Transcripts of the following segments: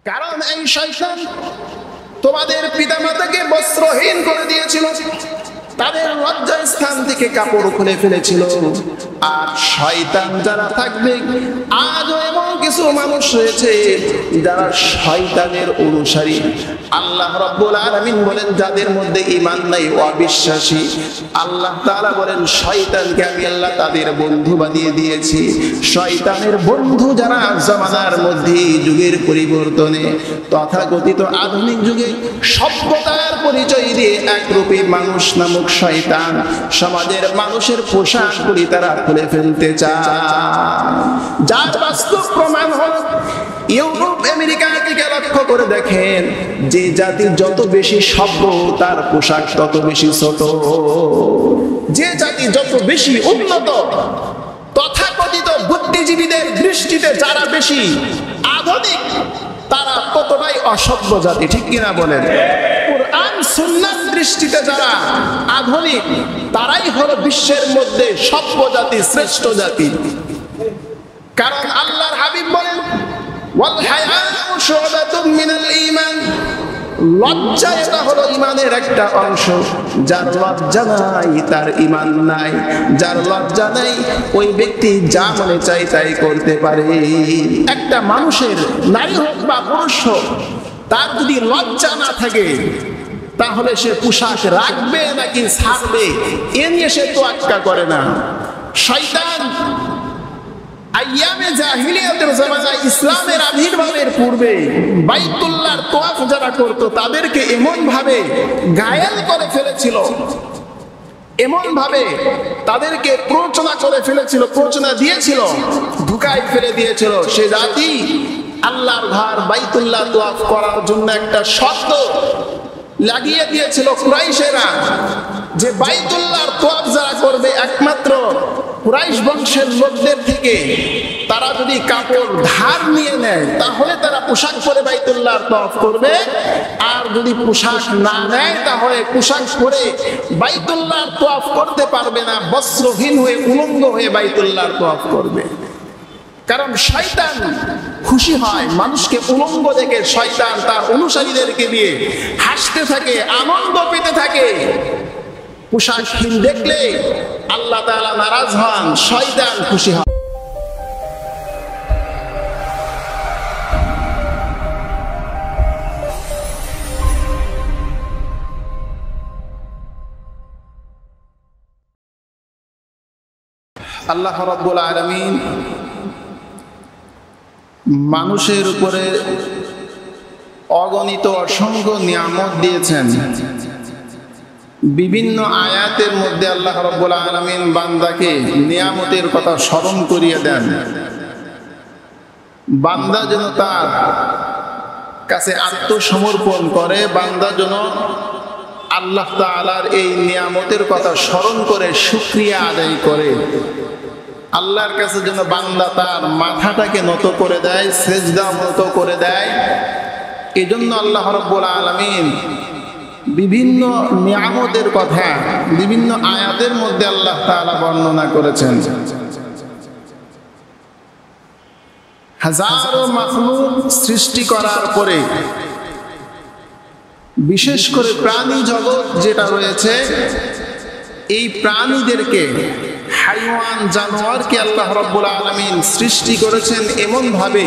কারণ এই শয়তান তোমাদের পিতামাতাকে বস্ত্রহীন করে দিয়েছিল, তাদের লজ্জার স্থান থেকে কাপড় খুলে ফেলেছিল। আর শয়তান যারা থাকবে, আজও এমন কিছু মানুষ রয়েছে যারা শয়তানের অনুসারী। আল্লাহ রাব্বুল আলামিন বলেন যাদের মধ্যে ঈমান নাই, অবিশ্বাসী, আল্লাহ তাআলা বলেন শয়তানকে আমি আল্লাহ তাদের বন্ধু বানিয়ে দিয়েছি। শয়তানের বন্ধু যারা জামানার মধ্যে যুগের পরিবর্তনে তথাকথিত আধুনিক যুগে সভ্যতার পরিচয় দিয়ে একরূপী মানুষ নামক শয়তান সমাজের মানুষের পোশাকগুলি তারা খুলে ফেলতে চায়। যার বাস্তব প্রমাণ হল ইউরোপ আমেরিকাকে লক্ষ্য করে দেখেন, যে জাতি যত বেশি সভ্য তার পোশাক তত বেশি ছোট। যে জাতি যত বেশি উন্নত, তথাকথিত বুদ্ধিজীবীদের দৃষ্টিতে যারা বেশি আধুনিক, তারা ততটাই অসভ্য জাতি। ঠিক কিনা বলেন? কুরআন সুন্নাহর দৃষ্টিতে যারা আধুনিক, তারাই হলো বিশ্বের মধ্যে সভ্য জাতি, শ্রেষ্ঠ জাতি। কারণ আল্লাহর হাবিব বলেন ওয়াল হায়াউ শু'বাতুম মিনাল ঈমান, লজ্জা এটা হলো ঈমানের একটা অংশ। যার লজ্জা নাই তার ঈমান নাই। যার লজ্জা নাই ওই ব্যক্তি যা মনে চায় তাই করতে পারে। একটা মানুষের, নারী হোক বা পুরুষ হোক, তার যদি লজ্জা না থাকে তাহলে সে পোশাক রাখবে নাকি ছাড়বে এ নিয়ে সে তোয়াক্কা করে না। শয়তান আইয়ামে জাহিলিয়াতের জামানায়, ইসলামের আবির্ভাবের পূর্বে বাইতুল্লাহর তওয়াফ যারা করত তাদেরকে এমন ভাবে ঘায়েল করে ফেলেছিল, এমন ভাবে তাদেরকে প্ররোচনা করে ফেলেছিল, প্ররোচনা দিয়েছিল, ধোঁকায় ফেলে দিয়েছিল। সে জাতি আল্লাহর ঘর বাইতুল্লাহ তওয়াফ করার জন্য একটা শর্ত লাগিয়ে দিয়েছিল কুরাইশেরা, যে বাইতুল্লাহর তওয়াফ যারা করবে একমাত্র কুরাইশ বংশের লোকদের থেকে তারা যদি কাপড় ধার নিয়ে নেয় তাহলে তারা পোশাক পরে বাইতুল্লাহর তওয়াফ করবে। আর যদি পোশাক না নেয় তাহলে পোশাক পরে বাইতুল্লাহর তওয়াফ করতে পারবে না, বস্ত্রহীন হয়ে উলঙ্গ হয়ে বাইতুল্লাহর তওয়াফ করবে। কারণ শয়তান খুশি হয় মানুষকে উলঙ্গ দেখে, শয়তান তার অনুসারীদেরকে দিয়ে হাসতে থাকে, আনন্দ পেতে থাকে। পোশাকহীন দেখলে আল্লাহ তাআলা নারাজ হন, শয়তান খুশি হয়। আল্লাহ রাব্বুল আলামিন মানুষের উপরে অগণিত অসংখ্য নিয়ামত দিয়েছেন। বিভিন্ন আয়াতের মধ্যে আল্লাহ রাব্বুল আলামিন বান্দাকে নিয়ামতের কথা স্মরণ করিয়ে দেন। বান্দা যেন তার কাছে আত্মসমর্পণ করে, বান্দা যেন আল্লাহ তাআলার এই নিয়ামতের কথা স্মরণ করে শুকরিয়া আদায় করে। আল্লাহর কাছে যেন বান্দা তার মাথাটাকে নত করে দেয়, সেজদা নত করে দেয়। এজন্য আল্লাহ রাব্বুল আলামিন বিভিন্ন নিয়ামতের কথা বিভিন্ন আয়াতের মধ্যে আল্লাহ তাআলা বর্ণনা করেছেন। হাজারো মাখলুক সৃষ্টি করার পরে বিশেষ করে প্রাণী জগৎ যেটা রয়েছে, এই প্রাণীদেরকে, হাইওয়ান জানোয়ারকে আল্লাহ রাব্বুল আলামিন সৃষ্টি করেছেন এমন ভাবে,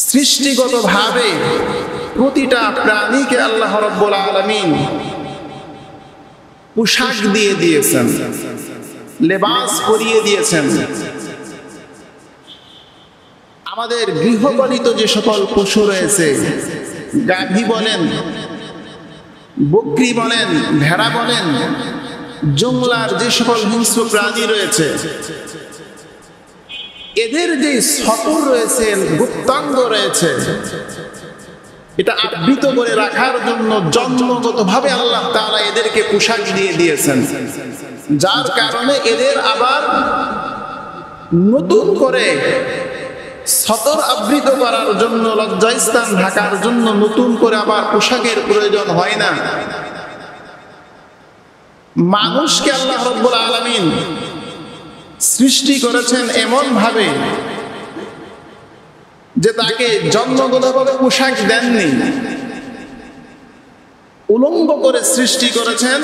সৃষ্টিগতভাবে প্রতিটা প্রাণীকে আল্লাহ রাব্বুল আলামিন পোশাক দিয়ে দিয়েছেন, লেবাস পরিয়ে দিয়েছেন। আমাদের গৃহপালিত যে সকল পশু রয়েছে, গাভী বলেন, বকরি বলেন, ভেড়া বলেন, জংলার যে সকল হিংস্র প্রাণী রয়েছে, এদের যে সতর রয়েছে, গুপ্তাঙ্গ রয়েছে, এটা আবৃত করে রাখার জন্য জন্মগতভাবে আল্লাহ তাআলা এদেরকে পোশাক দিয়ে দিয়েছেন। যার কারণে এদের আবার নতুন করে সতর আবৃত করার জন্য, লজ্জাস্থান ঢাকার জন্য নতুন করে আবার পোশাকের প্রয়োজন হয় না। মানুষকে আল্লাহ রাব্বুল আলামিন সৃষ্টি করেছেন এমন ভাবে যে তাকে জন্মগতভাবে পোশাক দেননি, উলঙ্গ করে সৃষ্টি করেছেন,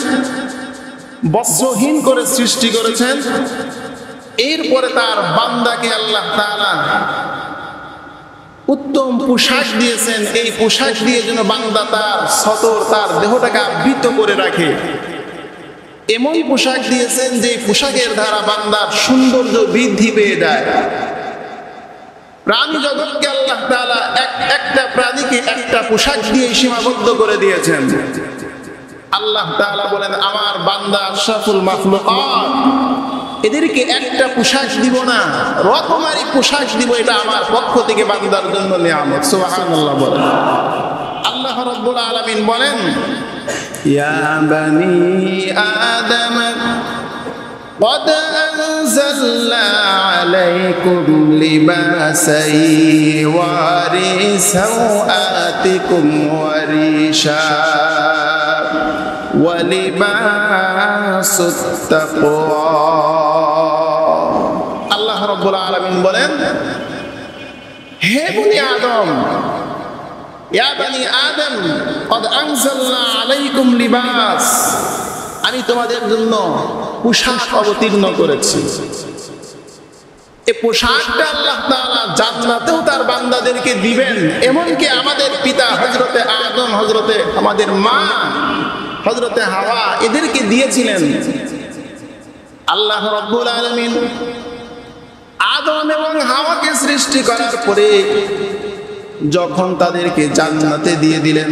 বস্ত্রহীন করে সৃষ্টি করেছেন। এরপরে তার বান্দাকে আল্লাহ তাআলা উত্তম পোশাক দিয়েছেন। এই পোশাক দিয়ে যেন বান্দা তার সতর, তার দেহটাকে আবৃত করে রাখে। এমন পোশাক দিয়েছেন যে পোশাকের দ্বারা বান্দার সৌন্দর্য বৃদ্ধি পেয়ে যায়। প্রাণী জগৎকে আল্লাহ তাআলা একটা প্রাণীকে একটা পোশাক দিয়ে সীমাবদ্ধ করে দিয়েছেন। আল্লাহ তাআলা বলেন, আমার বান্দা আশরাফুল মাখলুকাত, এদেরকে একটা পোশাক দিব না, রকমারি পোশাক দিব। এটা আমার পক্ষ থেকে বান্দার জন্য নিয়ামত। সুবহানাল্লাহ বলেন। আল্লাহ রাব্বুল আলামিন বলেন, ইয়া বানি আদম قد أنزلنا عليكم لباسا يواري سوآتكم وريشا ولباس التقوى। আল্লাহ রাব্বুল আলামিন বলেন, হে বনি আদম, ইয়া বনি আদম قد أنزلنا عليكم লিবাস, আমি তোমাদের জন্য পোশাক অবতীর্ণ করেছি। এই পোশাকটা আল্লাহ তাআলা জান্নাতেও তার বান্দাদেরকে দিবেন। এমনকি আমাদের পিতা হযরতে আদম, হযরতে আমাদের মা হযরতে হাওয়া, এদেরকে দিয়েছিলেন। আল্লাহ রাব্বুল আলামিন আদম এবং হাওয়াকে সৃষ্টি করার পরে যখন তাদেরকে জান্নাতে দিয়ে দিলেন,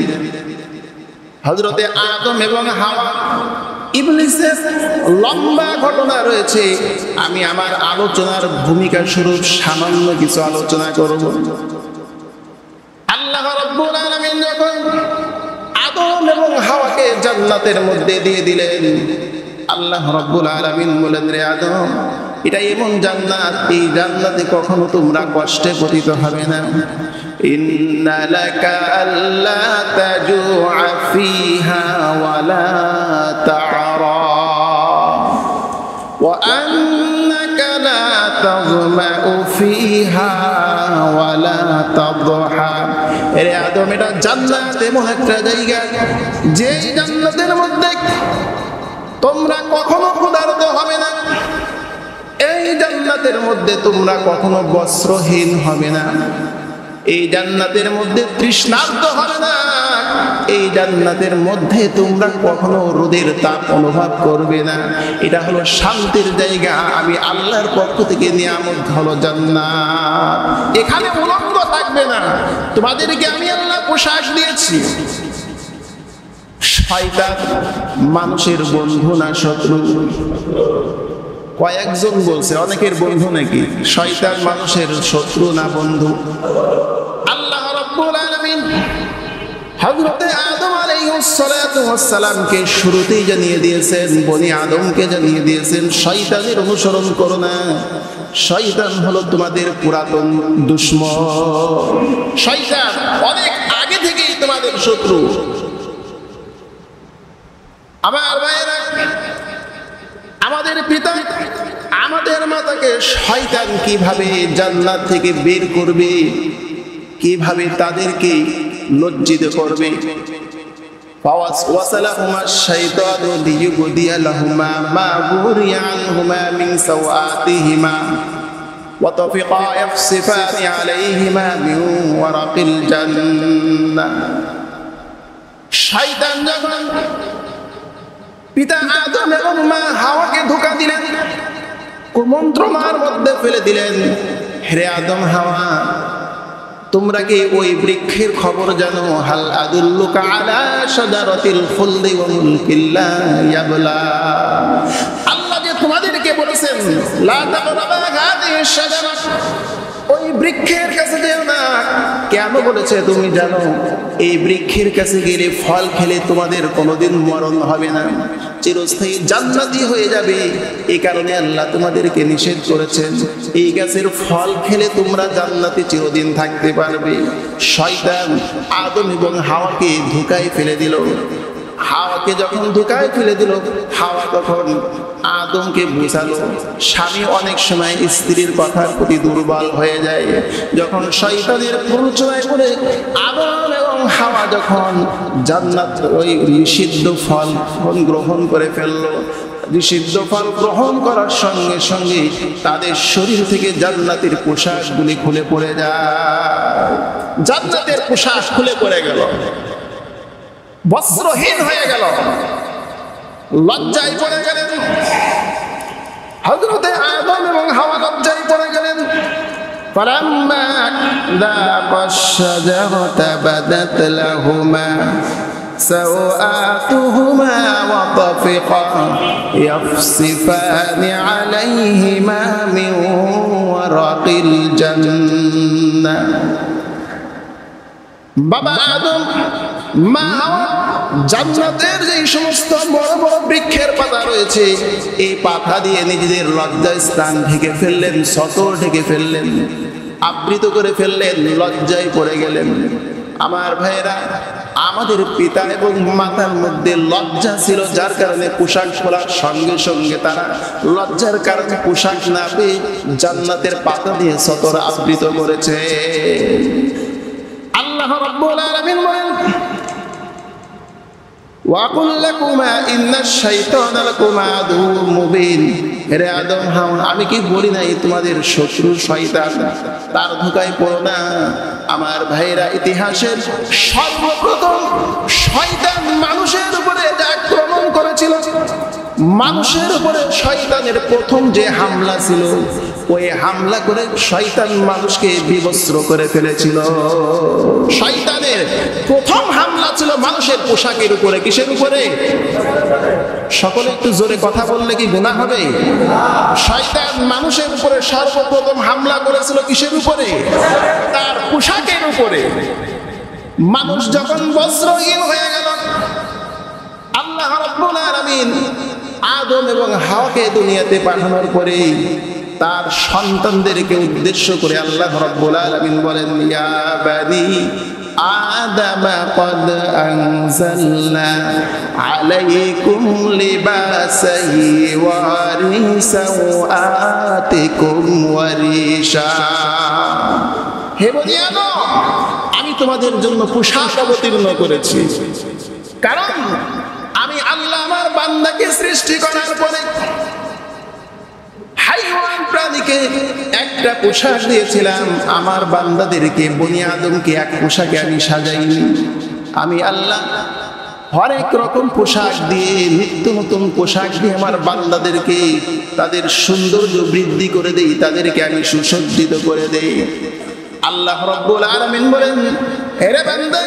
হযরতে আদম এবং হাওয়া, ইবলিসের লম্বা ঘটনা রয়েছে। আমি আমার আলোচনার ভূমিকা স্বরূপ সামান্য কিছু আলোচনা করব। আল্লাহ রাব্বুল আলামিন যখন আদম এবং হাওয়াকে জান্নাতের মধ্যে দিয়ে দিলেন, আল্লাহ রাব্বুল আলামিন বলেন, রে আদম, এটা এমন জান্নাত, এই জান্নাতে কখনো তোমরা কষ্টে পতিত হবে না। ইন্না লাকা আল্লা তাজুআ ফিহা ওয়ালা তা'রা ওয়া আন্নাকা লা তাযমাউ ফিহা ওয়ালা তাদহা। এরে আদম, এটা জান্নাত এমন একটা জায়গা, যে জান্নাতের মধ্যে তোমরা কখনো ক্ষুধার্ত হবে না। এই জান্নাতের মধ্যে তোমরা কখনো বস্ত্রহীন হবে না। এই জান্নাতের মধ্যে তৃষ্ণার্ত হবে না। এই জান্নাতের মধ্যে তোমরা কখনো রোদের তাপ অনুভব করবে না। এটা হলো শান্তির জায়গা। আমি আল্লাহর পক্ষ থেকে নিয়ামত হলো জান্নাত। এখানে উলঙ্গ থাকবে না, তোমাদেরকে আমি আল্লাহ পোশাক দিয়েছি। শয়তান মানুষের বন্ধু না শত্রু? কয়েকজন বলছে, অনেকের বন্ধু নাকি? শয়তান মানুষের শত্রু না বন্ধু? আল্লাহ রাব্বুল আলামিন হযরতে আদম আলাইহিস সালাতু ওয়াস সালামকে শুরুতেই জানিয়ে দিয়েছেন, বনি আদমকে জানিয়ে দিয়েছেন, শয়তানের অনুসরণ করো না। শয়তান হলো তোমাদের পুরাতন দুশমন। শয়তান অনেক আগে থেকেই তোমাদের শত্রু। আমার ভাইয়েরা, আমাদের পিতা, আমাদের মাতাকে শয়তান কিভাবে জান্নাত থেকে বের করবে, কিভাবে তাদেরকে লজ্জিত করবে। ফাওয়াসওয়াসালাহুমা শাইতানু লিইউবদিয়া লাহুমা মা বুরিয়া আনহুমা মিন সাওআতিহিমা ওয়া তাফিকা ইয়াখসিফানি আলাইহিমা মিন ওয়ারাকিল জান্নাহ। শয়তান যখন পিতা আদম এবং মা হাওয়াকে ধোঁকা দিলেন, কুমন্ত্রণার মধ্যে ফেলে দিলেন, হে আদম হাওয়া, তোমরা কি ওই বৃক্ষের খবর জানো? হাল আদুল্লুকা আলা শাজারাতিল খুলদি ওয়া মুলকিন লা ইয়াবলা। আল্লাহ যে তোমাদেরকে বলেছেন লা তাকরাবা হাদিহিশ শাজারা, ওই বৃক্ষের কাছে যেও না। কেন বলেছে তুমি জানো? এই বৃক্ষের কাছে গেলে ফল খেলে তোমাদের কোনোদিন মরণ হবে না, চিরস্থায়ী জান্নাতি হয়ে যাবে। এই কারণে আল্লাহ তোমাদেরকে নিষেধ করেছেন। এই গাছের ফল খেলে তোমরা জান্নাতে চিরদিন থাকতে পারবে। শয়তান আদম এবং হাওয়াকে ধোঁকায় ফেলে দিল। হাওয়াকে যখন ধোঁকায় ফেলে দিল, হাওয়া তখন আদমকে বুঝালো। স্বামী অনেক সময় স্ত্রীর কথার প্রতি দুর্বল হয়ে যায়। যখন শয়তানের প্ররোচনায় পড়ে আদম এবং হাওয়া যখন জান্নাত ওই নিষিদ্ধ ফল গ্রহণ করে ফেললো, নিষিদ্ধ ফল গ্রহণ করার সঙ্গে সঙ্গে তাদের শরীর থেকে জান্নাতের পোশাকগুলি খুলে পড়ে যায়। জান্নাতের পোশাক খুলে পড়ে গেল, বস্ত্রহীন হয়ে গেল, লজ্জায় পড়ে গেলেন। হযরতে আদম এবং হাওয়া লজ্জায় পড়ে গেলেন। فلما ذاقا الشجرة بدت لهما سوآتهما وطفقا يخصفان عليهما من ورق الجنة। বাবা আদম, মা হাওয়া জান্নাতের যে সমস্ত বড় বড় বৃক্ষের পাতা রয়েছে, এই পাতা দিয়ে নিজেদের লজ্জার স্থান ঢেকে ফেললেন, সতর ঢেকে ফেললেন, আবৃত করে ফেললেন, লজ্জায় পড়ে গেলেন। আমার ভাইয়েরা, আমাদের পিতা এবং মাতার মধ্যে লজ্জা ছিল, যার কারণে পোশাক খোলার সঙ্গে সঙ্গে তারা লজ্জার কারণে পোশাক না পেয়ে জান্নাতের পাতা দিয়ে সতর আবৃত করেছে। আল্লাহ রাব্বুল আলামিন বলেন, ওয়াকুল লাকুমা ইন্নাশ শাইতানা লাকুমা আদুউম মুবিন। হে আদম হাওয়া, আমি কি বলি নাই তোমাদের শত্রু শয়তান, তার ধোঁকায় পড়ো না। আমার ভাইরা, ইতিহাসের সর্বপ্রথম শয়তান মানুষের উপরে যে আক্রমণ করেছিল, মানুষের উপরে শয়তানের প্রথম যে হামলা ছিল, ওই হামলা করে শয়তান মানুষকে বিবস্ত্র করে ফেলেছিল। শয়তানের প্রথম হামলা ছিল মানুষের পোশাকের উপরে। কিসের উপরে? সকলে একটু জোরে কথা বললে কি গুনাহ হবে? শয়তান মানুষের উপরে সর্বপ্রথম হামলা করেছিল কিসের উপরে? তার পোশাকের উপরে। মানুষ যখন বস্ত্রহীন হয়ে গেল, আল্লাহ রাব্বুল আলামিন আদম এবং হাওয়াকে দুনিয়াতে পাঠানোর পরে তার সন্তানদেরকে উদ্দেশ্য করে আল্লাহ রাব্বুল আলামিন বলেন, ইয়া বানি আদম ক্বাদ আনজালনা আলাইকুম লিবাসান ইওয়ারি সাওআতিকুম ওয়ারিশা। হে বনি আদম, আমি তোমাদের জন্য পোশাক অবতীর্ণ করেছি, কারণ আমি আল্লাহ আমার বান্দাকে সৃষ্টি করার পরে হাইওয়ান প্রাণীকে একটা পোশাক দিয়েছিলাম, আমার বান্দাদেরকে বনি আদমকে এক পোশাকে আমি সাজাইনি। আমি আল্লাহ হরেক রকম পোশাক দিয়ে, নিত্য নতুন পোশাক দিয়ে আমার বান্দাদেরকে তাদের সৌন্দর্য বৃদ্ধি করে দেই, তাদেরকে আমি সুসজ্জিত করে দেই। আল্লাহ রাব্বুল আলামিন বলেন, হে বান্দা,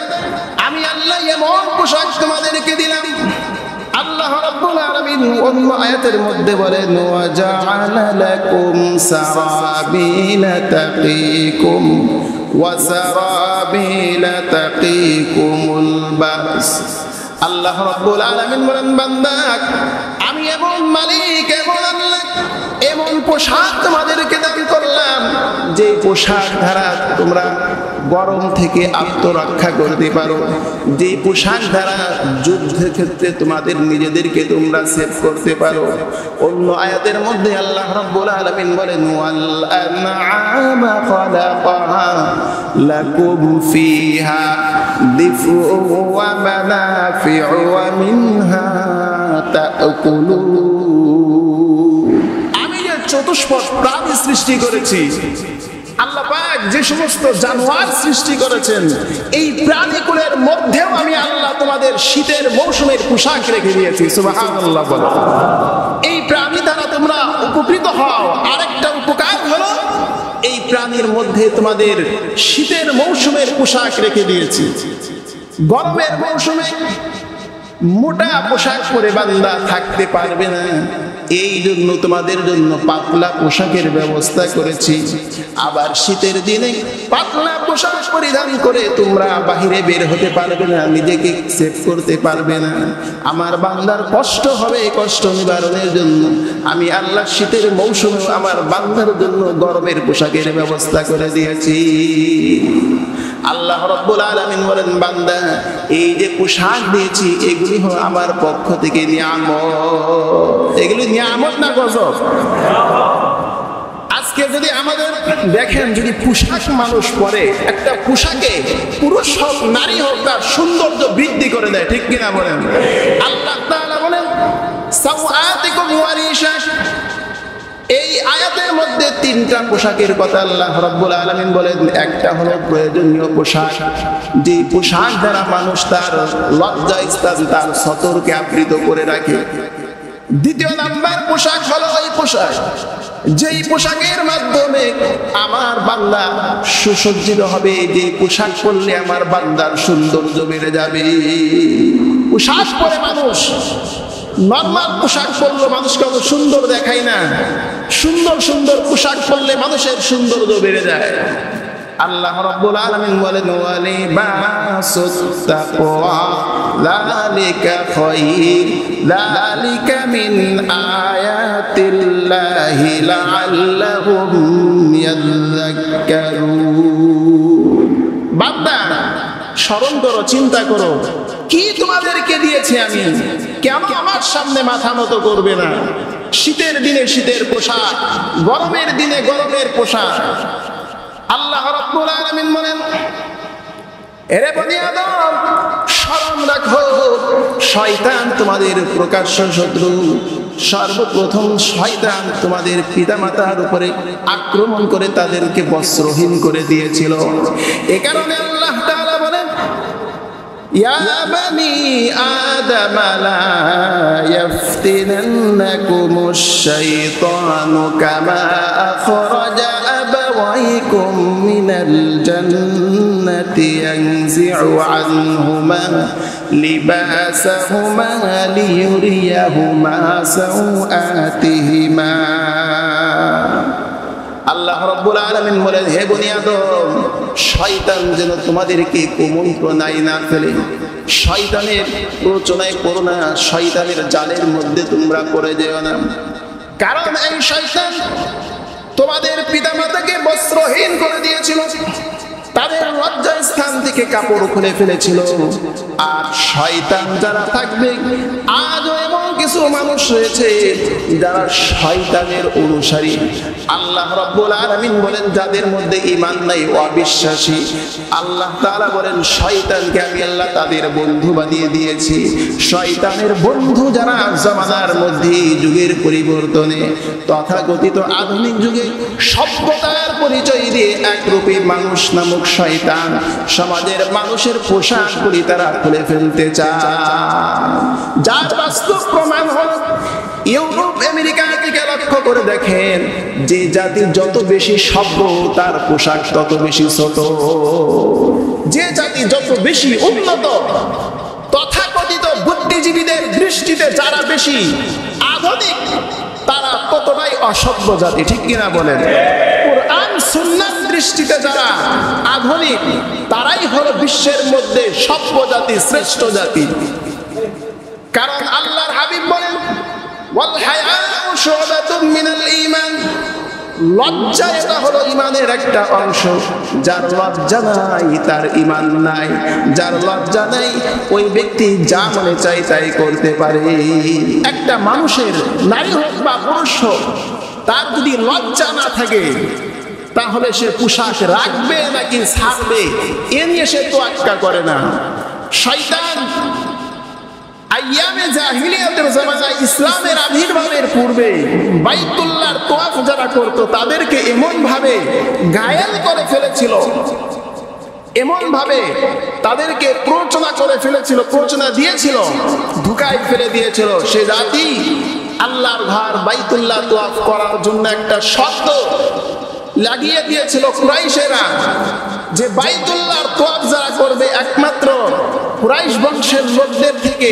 আমি আল্লাহ এমন পোশাক তোমাদেরকে দিলাম। আল্লাহ রাব্বুল আলামিন অন্য আয়াতের মধ্যে বলেন, ওয়া জাআলা লাকুম সারাবিলা তাকিকুম ওয়া সারাবিলা তাকিকুমুল বাস। আল্লাহ রাব্বুল আলামিন বলেন, বান্দা, আমি এমন মালিক, এমন আল্লাহ, এমন পোশাক তোমাদেরকে দান করলাম, যে পোশাক দ্বারা তোমরা গরম থেকে আত্মরক্ষা করতে পারো, যে পোশাক দ্বারা যুদ্ধের ক্ষেত্রে তোমাদের নিজেদেরকে তোমরা সেভ করতে পারো। অন্য আয়াতের মধ্যে আল্লাহ রাব্বুল আলামিন বলেন, ওয়াল আনআমা খালাকাহা লাকুম ফিহা দিফু ওয়া মানাফিউ ওয়া মিনহা তাকুলুন। আমি যে চতুষ্পদ প্রাণী সৃষ্টি করেছি, আল্লাহ পাক যে সমস্ত জানোয়ার সৃষ্টি করেছেন, এই প্রাণীকুলের মধ্যেও আমি আল্লাহ তোমাদের শীতের মৌসুমের পোশাক রেখে দিয়েছি। সুবহানাল্লাহ বলো। এই প্রাণী দ্বারা তোমরা উপকৃত হও। আরেকটা উপকার হলো, এই প্রাণীর মধ্যে তোমাদের শীতের মৌসুমের পোশাক রেখে দিয়েছি। গরমের মৌসুমে মোটা পোশাক পরে বান্দা থাকতে পারবে না, এই জন্য তোমাদের জন্য পাতলা পোশাকের ব্যবস্থা করেছি। আবার শীতের দিনে পাতলা পোশাক পরিধান করে তোমরা বাহিরে বের হতে পারবে না, নিজেকে সেভ করতে পারবে না। আমার বান্দার কষ্ট হবে, কষ্ট নিবারণের জন্য আমি আল্লাহ শীতের মৌসুমে আমার বান্দার জন্য গরমের পোশাকের ব্যবস্থা করে দিয়েছি। আল্লাহ রাব্বুল আলামিন বলেন, বান্দা এই যে পোশাক দিয়েছি এগুলি হলো আমার পক্ষ থেকে নিয়ামত। এগুলি নিয়ামত না গজব? আজকে যদি আমাদের দেখেন, যদি পোশাক মানুষ পরে, একটা পোশাকে পুরুষ হোক নারী হোক তার সৌন্দর্য বৃদ্ধি করে দেয়, ঠিক কিনা বলেন? আল্লাহ তাআলা বলেন সাওআতিকুম ওয়ারিশা। এই আয়াতের মধ্যে তিনটা পোশাকের কথা আল্লাহ রাব্বুল আলামিন বলেন। একটা হলো প্রয়োজনীয় পোশাক, যে পোশাক দ্বারা মানুষ তার লজ্জা স্থান, তার সতরকে আবৃত করে রাখে। দ্বিতীয় নাম্বার পোশাক হলো ওই পোশাক যেই পোশাকের মাধ্যমে আমার বান্দা সুসজ্জিত হবে, যে পোশাক পরলে আমার বান্দার সৌন্দর্য বেড়ে যাবে। পোশাক পরে মানুষ, নরমাল পোশাক পরলে মানুষকে অত সুন্দর দেখায় না, সুন্দর সুন্দর পোশাক পরলে মানুষের সৌন্দর্য বেড়ে যায়। আল্লাহ রাব্বুল আলামিন বলেন, ওয়ালিবাসুত তাকওয়া যালিকা খায়র যালিকা মিন আয়াতিল্লাহি লাআল্লাহুম ইয়াযাক্কারুন। বান্দা স্মরণ করো, চিন্তা করো, কি তোমাদেরকে দিয়েছি আমি, কেন আমার সামনে মাথা নত করবে না? শীতের দিনে শীতের পোশাক, গরমের দিনে গরমের পোশাক। আল্লাহ রাব্বুল আলামিন বলেন, এরে বনি আদম স্মরণ রাখো, শয়তান তোমাদের প্রকাশ্য শত্রু। সর্বপ্রথম শয়তান তোমাদের পিতামাতার উপরে আক্রমণ করে তাদেরকে বস্ত্রহীন করে দিয়েছিল। এ কারণে আল্লাহ তাআলা বলেন, ইয়া বানি আদম লা ইয়াফতিনান্নাকুমুশ শাইতানু কামা আখরাজা আবাওয়াইকুম মিনাল জান্নাতি ইয়ানজি'ু আনহুমা লিবাসাহুমা লিয়ুরিয়াহুমা সাওআতিহিমা। আল্লাহ রাব্বুল আলামিন বলেন, হে বনি আদম, শয়তান যেন তোমাদেরকে কুমন্ত্রণায় না ফেলে, শয়তানের প্ররোচনায় পড়ো না, শয়তানের জালের মধ্যে তোমরা পড়ে যেও না। কারণ এই শয়তান তোমাদের পিতামাতাকে বস্ত্রহীন করে দিয়েছিল, তাদের লজ্জার স্থান থেকে কাপড় খুলে ফেলেছিল। আর শয়তান যারা থাকবে, আজও এমন কিছু মানুষ রয়েছে যারা শয়তানের অনুসারী। আল্লাহ রাব্বুল আলামিন বলেন, যাদের মধ্যে ঈমান নাই, অবিশ্বাসী, আল্লাহ তাআলা বলেন শয়তানকে আমি আল্লাহ তাদের বন্ধু বানিয়ে দিয়েছি। শয়তানের বন্ধু যারা জামানার মধ্যে, যুগের পরিবর্তনে, তথাকথিত আধুনিক যুগে সভ্যতার পরিচয় দিয়ে একরূপী মানুষ নামক শয়তান সমাজের মানুষের পোশাকগুলি তারা খুলে ফেলতে চায়। যার বাস্তব প্রমাণ হল ইউরোপ আমেরিকা থেকে লক্ষ্য করে দেখেন, যে জাতি যত বেশি সভ্য তার পোশাক তত বেশি ছোট। যে জাতি যত বেশি উন্নত, তথাকথিত বুদ্ধিজীবীদের দৃষ্টিতে যারা বেশি আধুনিক, তারা ততটাই অসভ্য জাতি, ঠিক কিনা বলেন? কুরআন সুন্নাহর দৃষ্টিতে যারা আধুনিক, তারাই হলো বিশ্বের মধ্যে সভ্য জাতি, শ্রেষ্ঠ জাতি। কারণ আল্লাহর হাবিব বলেন, ওয়াল হায়াউ শু'বাতুম মিনাল ঈমান। লজ্জা এটা হলো ঈমানের একটা অংশ। যার লজ্জা নাই তার ঈমান নাই। যার লজ্জা নাই ওই ব্যক্তি যা মনে চায় তাই করতে পারে। একটা মানুষের, নারী হোক বা পুরুষ হোক, তার যদি লজ্জা না থাকে তাহলে সে পোশাক রাখবে নাকি ছাড়বে এ নিয়ে সে তোয়াক্কা করে না। শয়তান আইয়ামে জাহিলিয়াতের জামানায়, ইসলামের আবির্ভাবের পূর্বে বাইতুল্লাহর তওয়াফ যারা করত তাদেরকে এমন ভাবে ঘায়েল করে ফেলেছিল, এমন ভাবে তাদেরকে প্ররোচনা করে ফেলেছিল, প্ররোচনা দিয়েছিল, ধোঁকায় ফেলে দিয়েছিল। সে জাতি আল্লাহর ঘর বাইতুল্লাহ তওয়াফ করার জন্য একটা শর্ত লাগিয়ে দিয়েছিল কুরাইশেরা, যে বাইতুল্লাহর তওয়াফ যারা করবে একমাত্র কুরাইশ বংশের লোকদের থেকে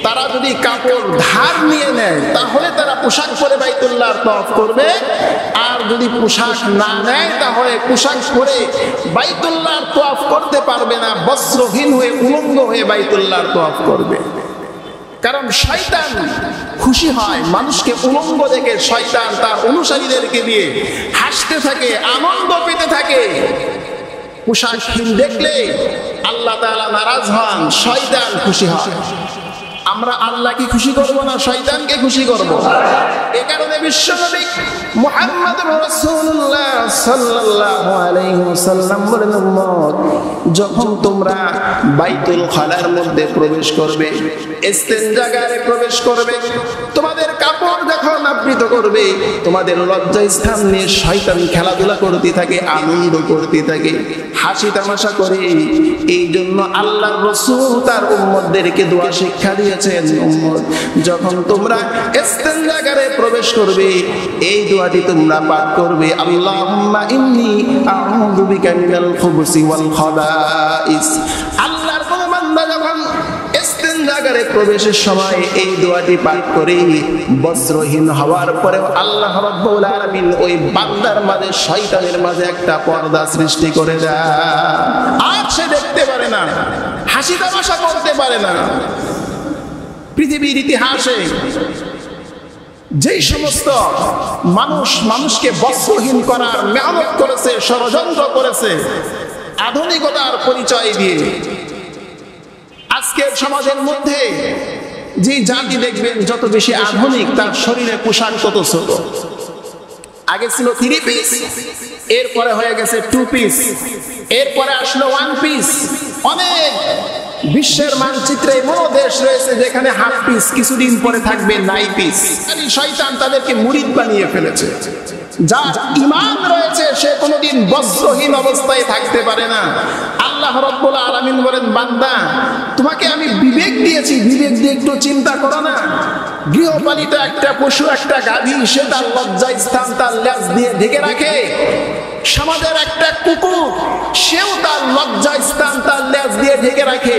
তারা যদি কাপড় ধার নিয়ে নেয় তাহলে তারা পোশাক পরে বাইতুল্লাহর তওয়াফ করবে, আর যদি পোশাক না নেয় তাহলে পোশাক পরে বাইতুল্লাহর তওয়াফ করতে পারবে না, বস্ত্রহীন হয়ে উলঙ্গ হয়ে বাইতুল্লাহর তওয়াফ করবে। কারণ শয়তান খুশি হয় মানুষকে উলঙ্গ দেখে, শয়তান তার অনুসারীদেরকে দিয়ে হাসতে থাকে, আনন্দ পেতে থাকে। পোশাকহীন দেখলে আল্লাহ তাআলা নারাজ হন, শয়তান খুশি হয়। আমরা আল্লাহকে খুশি করব না শয়তানকে খুশি করব? এই কারণে বিশ্বনবী মুহাম্মদুর রাসূলুল্লাহ সাল্লাল্লাহু আলাইহি ওয়াসাল্লাম বলেন, উম্মত, যখন তোমরা বাইতুল খালার মধ্যে প্রবেশ করবে, ইস্তেনজাগারে প্রবেশ করবে, তোমাদের কাপড় যখন আবৃত করবে, তোমাদের লজ্জাস্থান নিয়ে শয়তান খেলাধুলা করতে থাকে, আনন্দ করতে থাকে, হাসি তামাশা করে। এই জন্য আল্লাহর রাসূল তার উম্মতদেরকে দোয়া শিক্ষা দিয়েছেন, উম্মত, যখন তোমরা ইস্তেনজাগারে প্রবেশ করবে, এই দোয়াটি তোমরা পাঠ করবে, আল্লাহুম্মা ইন্নী আউযু বিকা মিনাল খুবুসি ওয়াল খাবাইস। আল্লাহর কোন বান্দা যখন ইস্তেনজাগারে প্রবেশের সময় এই দোয়াটি পাঠ করে বস্ত্রহীন হওয়ার পরেও আল্লাহ রাব্বুল আলামিন ওই বান্দার মাঝে শয়তানের মাঝে একটা পর্দা সৃষ্টি করে দেয়। আর সে দেখতে পারে না, হাসি তামাশা করতে পারে না। পৃথিবীর ইতিহাসে যেই সমস্ত মানুষকে বস্ত্রহীন করার মেহনত করেছে, ষড়যন্ত্র করেছে আধুনিকতার পরিচয় দিয়ে, আজকের সমাজের মধ্যে যে জাতি দেখবেন যত বেশি আধুনিক, তার শরীরে পোশাক তত ছোট। আগে ছিল 3 পিস, এরপরে হয়ে গেছে 2 পিস, এরপরে আসলো 1 পিস। অনেক বিশ্বের মানচিত্রে এমন দেশ রয়েছে যেখানে হাফ পিস, কিছুদিন পরে থাকবে 9 পিস। শয়তান তাদেরকে মুরিদ বানিয়ে ফেলেছে। যার ঈমান রয়েছে সে কোনোদিন বস্ত্রহীন অবস্থায় থাকতে পারে না। আল্লাহ রাব্বুল আলামিন বলেন, বান্দা, তোমাকে আমি বিবেক দিয়েছি, বিবেক দিয়ে একটু চিন্তা করো না। গৃহপালিত একটা পশু, একটা গাভী, সে তার লজ্জাস্থান তার লেজ দিয়ে ঢেকে রাখে। সমাজের একটা কুকুর, সেও তার লজ্জাস্থান তার লেজ দিয়ে ঢেকে রাখে।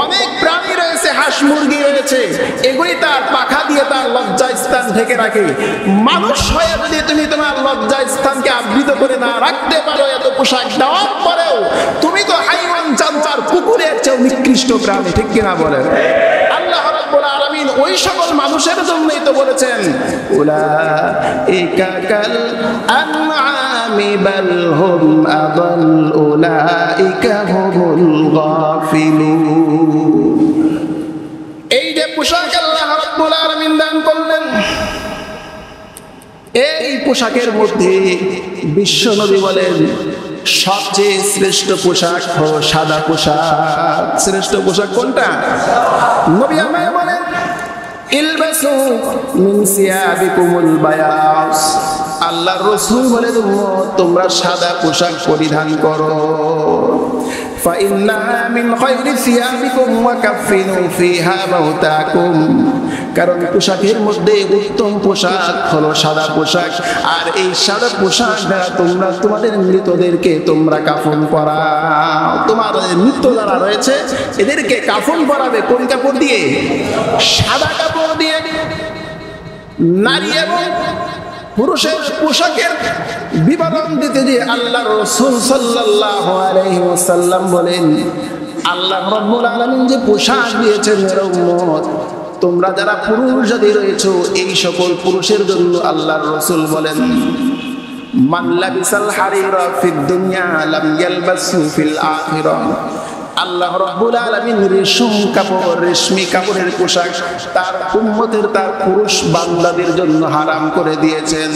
অনেক প্রাণী রয়েছে, হাঁস মুরগি রয়েছে, এগুলি তার পাখা দিয়ে তার লজ্জাস্থান ঢেকে রাখে। মানুষ হয়ে যদি তুমি তোমার লজ্জাস্থানকে আবৃত করে না রাখতে পারো, এত পোশাক দেওয়ার পরেও তুমি তো হাইওয়ান, জানোয়ার, কুকুরের চেয়ে নিকৃষ্ট প্রাণী, ঠিক কিনা বলেন? আল্লাহ রাব্বুল আলামিন ওই সকল মানুষের জন্যই তো বলেছেন, উলাইকা কাল আনআমি বাল হুম আদাল উলাইকা হুমুল গাফিলুন। এই যে পোশাক আল্লাহ রাব্বুল আলামিন দান করলেন, এই পোশাকের মধ্যে বিশ্বনবী বলেন সবচেয়ে শ্রেষ্ঠ পোশাক হলো সাদা পোশাক। শ্রেষ্ঠ পোশাক কোনটা? নবী আমায় বলেন, ইলবাসু মিন সিয়াবিকুমুল বায়াস। আল্লাহর রাসূল বলেন, তোমরা সাদা পোশাক পরিধান করো। ফাইন্না মিন খায়রি সিয়াবিকুম ওয়া কাফিনু ফিহা মাউতাকুম। কারণ পোশাকের মধ্যে উত্তম পোশাক হলো সাদা পোশাক, আর এই সাদা পোশাক দ্বারা তোমরা তোমাদের মৃতদেরকে তোমরা কাফন পরাও। তোমাদের মৃত যারা রয়েছে এদেরকে কাফন পরাবে কোন কাপড় দিয়ে? সাদা কাপড় দিয়ে। নারী এবং পুরুষের পোশাকের বিবরণ দিতে যে আল্লাহ রাসূল সাল্লাল্লাহু আলাইহি ওয়াসাল্লাম বলেন, আল্লাহ রাব্বুল আলামিন যে পোশাক দিয়েছেন, এর উম্মত তোমরা যারা পুরুষ জাতি রয়েছো, এই সকল পুরুষের জন্য আল্লাহর রাসূল বলেন, মান লাবিসাল হারিরা ফিদ দুনিয়া লাম ইয়ালবাসু ফিল আখিরাহ। আল্লাহ রাব্বুল আলামিন রেশম কাপড়, রেশমি কাপড়ের পোশাক তার উম্মতের, তার পুরুষ বান্দাদের জন্য হারাম করে দিয়েছেন।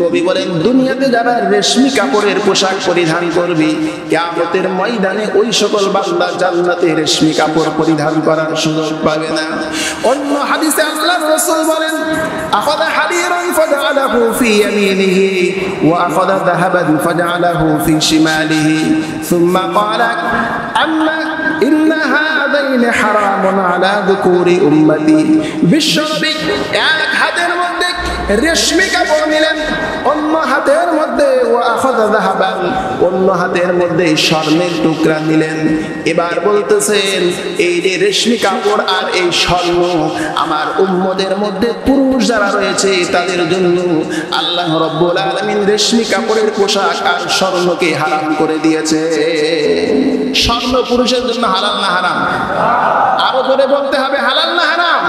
নবী বলেন, দুনিয়াতে যারা রেশমি কাপড়ের পোশাক পরিধান করবে, কিয়ামতের ময়দানে ওই সকল বান্দা জান্নাতে রেশমি কাপড় পরিধান করার সুযোগ পাবে না। অন্য হাদিসে আল্লাহর রাসূল বলেন, আখাযা হারিরান ফাজআলাহু ফি ইয়ামিনিহি ওয়া আখাযা যাহাবান ফাজআলাহু ফি শিমালিহি সুম্মা ক্বালা আম্মা ইন্না হাযাইনি হারামুন আলা যুকুরি উম্মতি। বিশ্বনবী এক হাতের মধ্যে রেশমি কাপড় নিলেন, অন্য হাতের মধ্যে ওয়া আখাযা যাহাবান, অন্য হাতের মধ্যে স্বর্ণের টুকরা নিলেন। এবার বলতেছেন, এই যে রেশমি কাপড় আর এই স্বর্ণ আমার উম্মতের মধ্যে পুরুষ যারা রয়েছে তাদের জন্য আল্লাহ রাব্বুল আলামিন রেশমি কাপড়ের পোশাক আর স্বর্ণকে হারাম করে দিয়েছে। স্বর্ণ পুরুষের জন্য হালাল না হারাম? আরো জোরে বলতে হবে, হালাল না হারাম?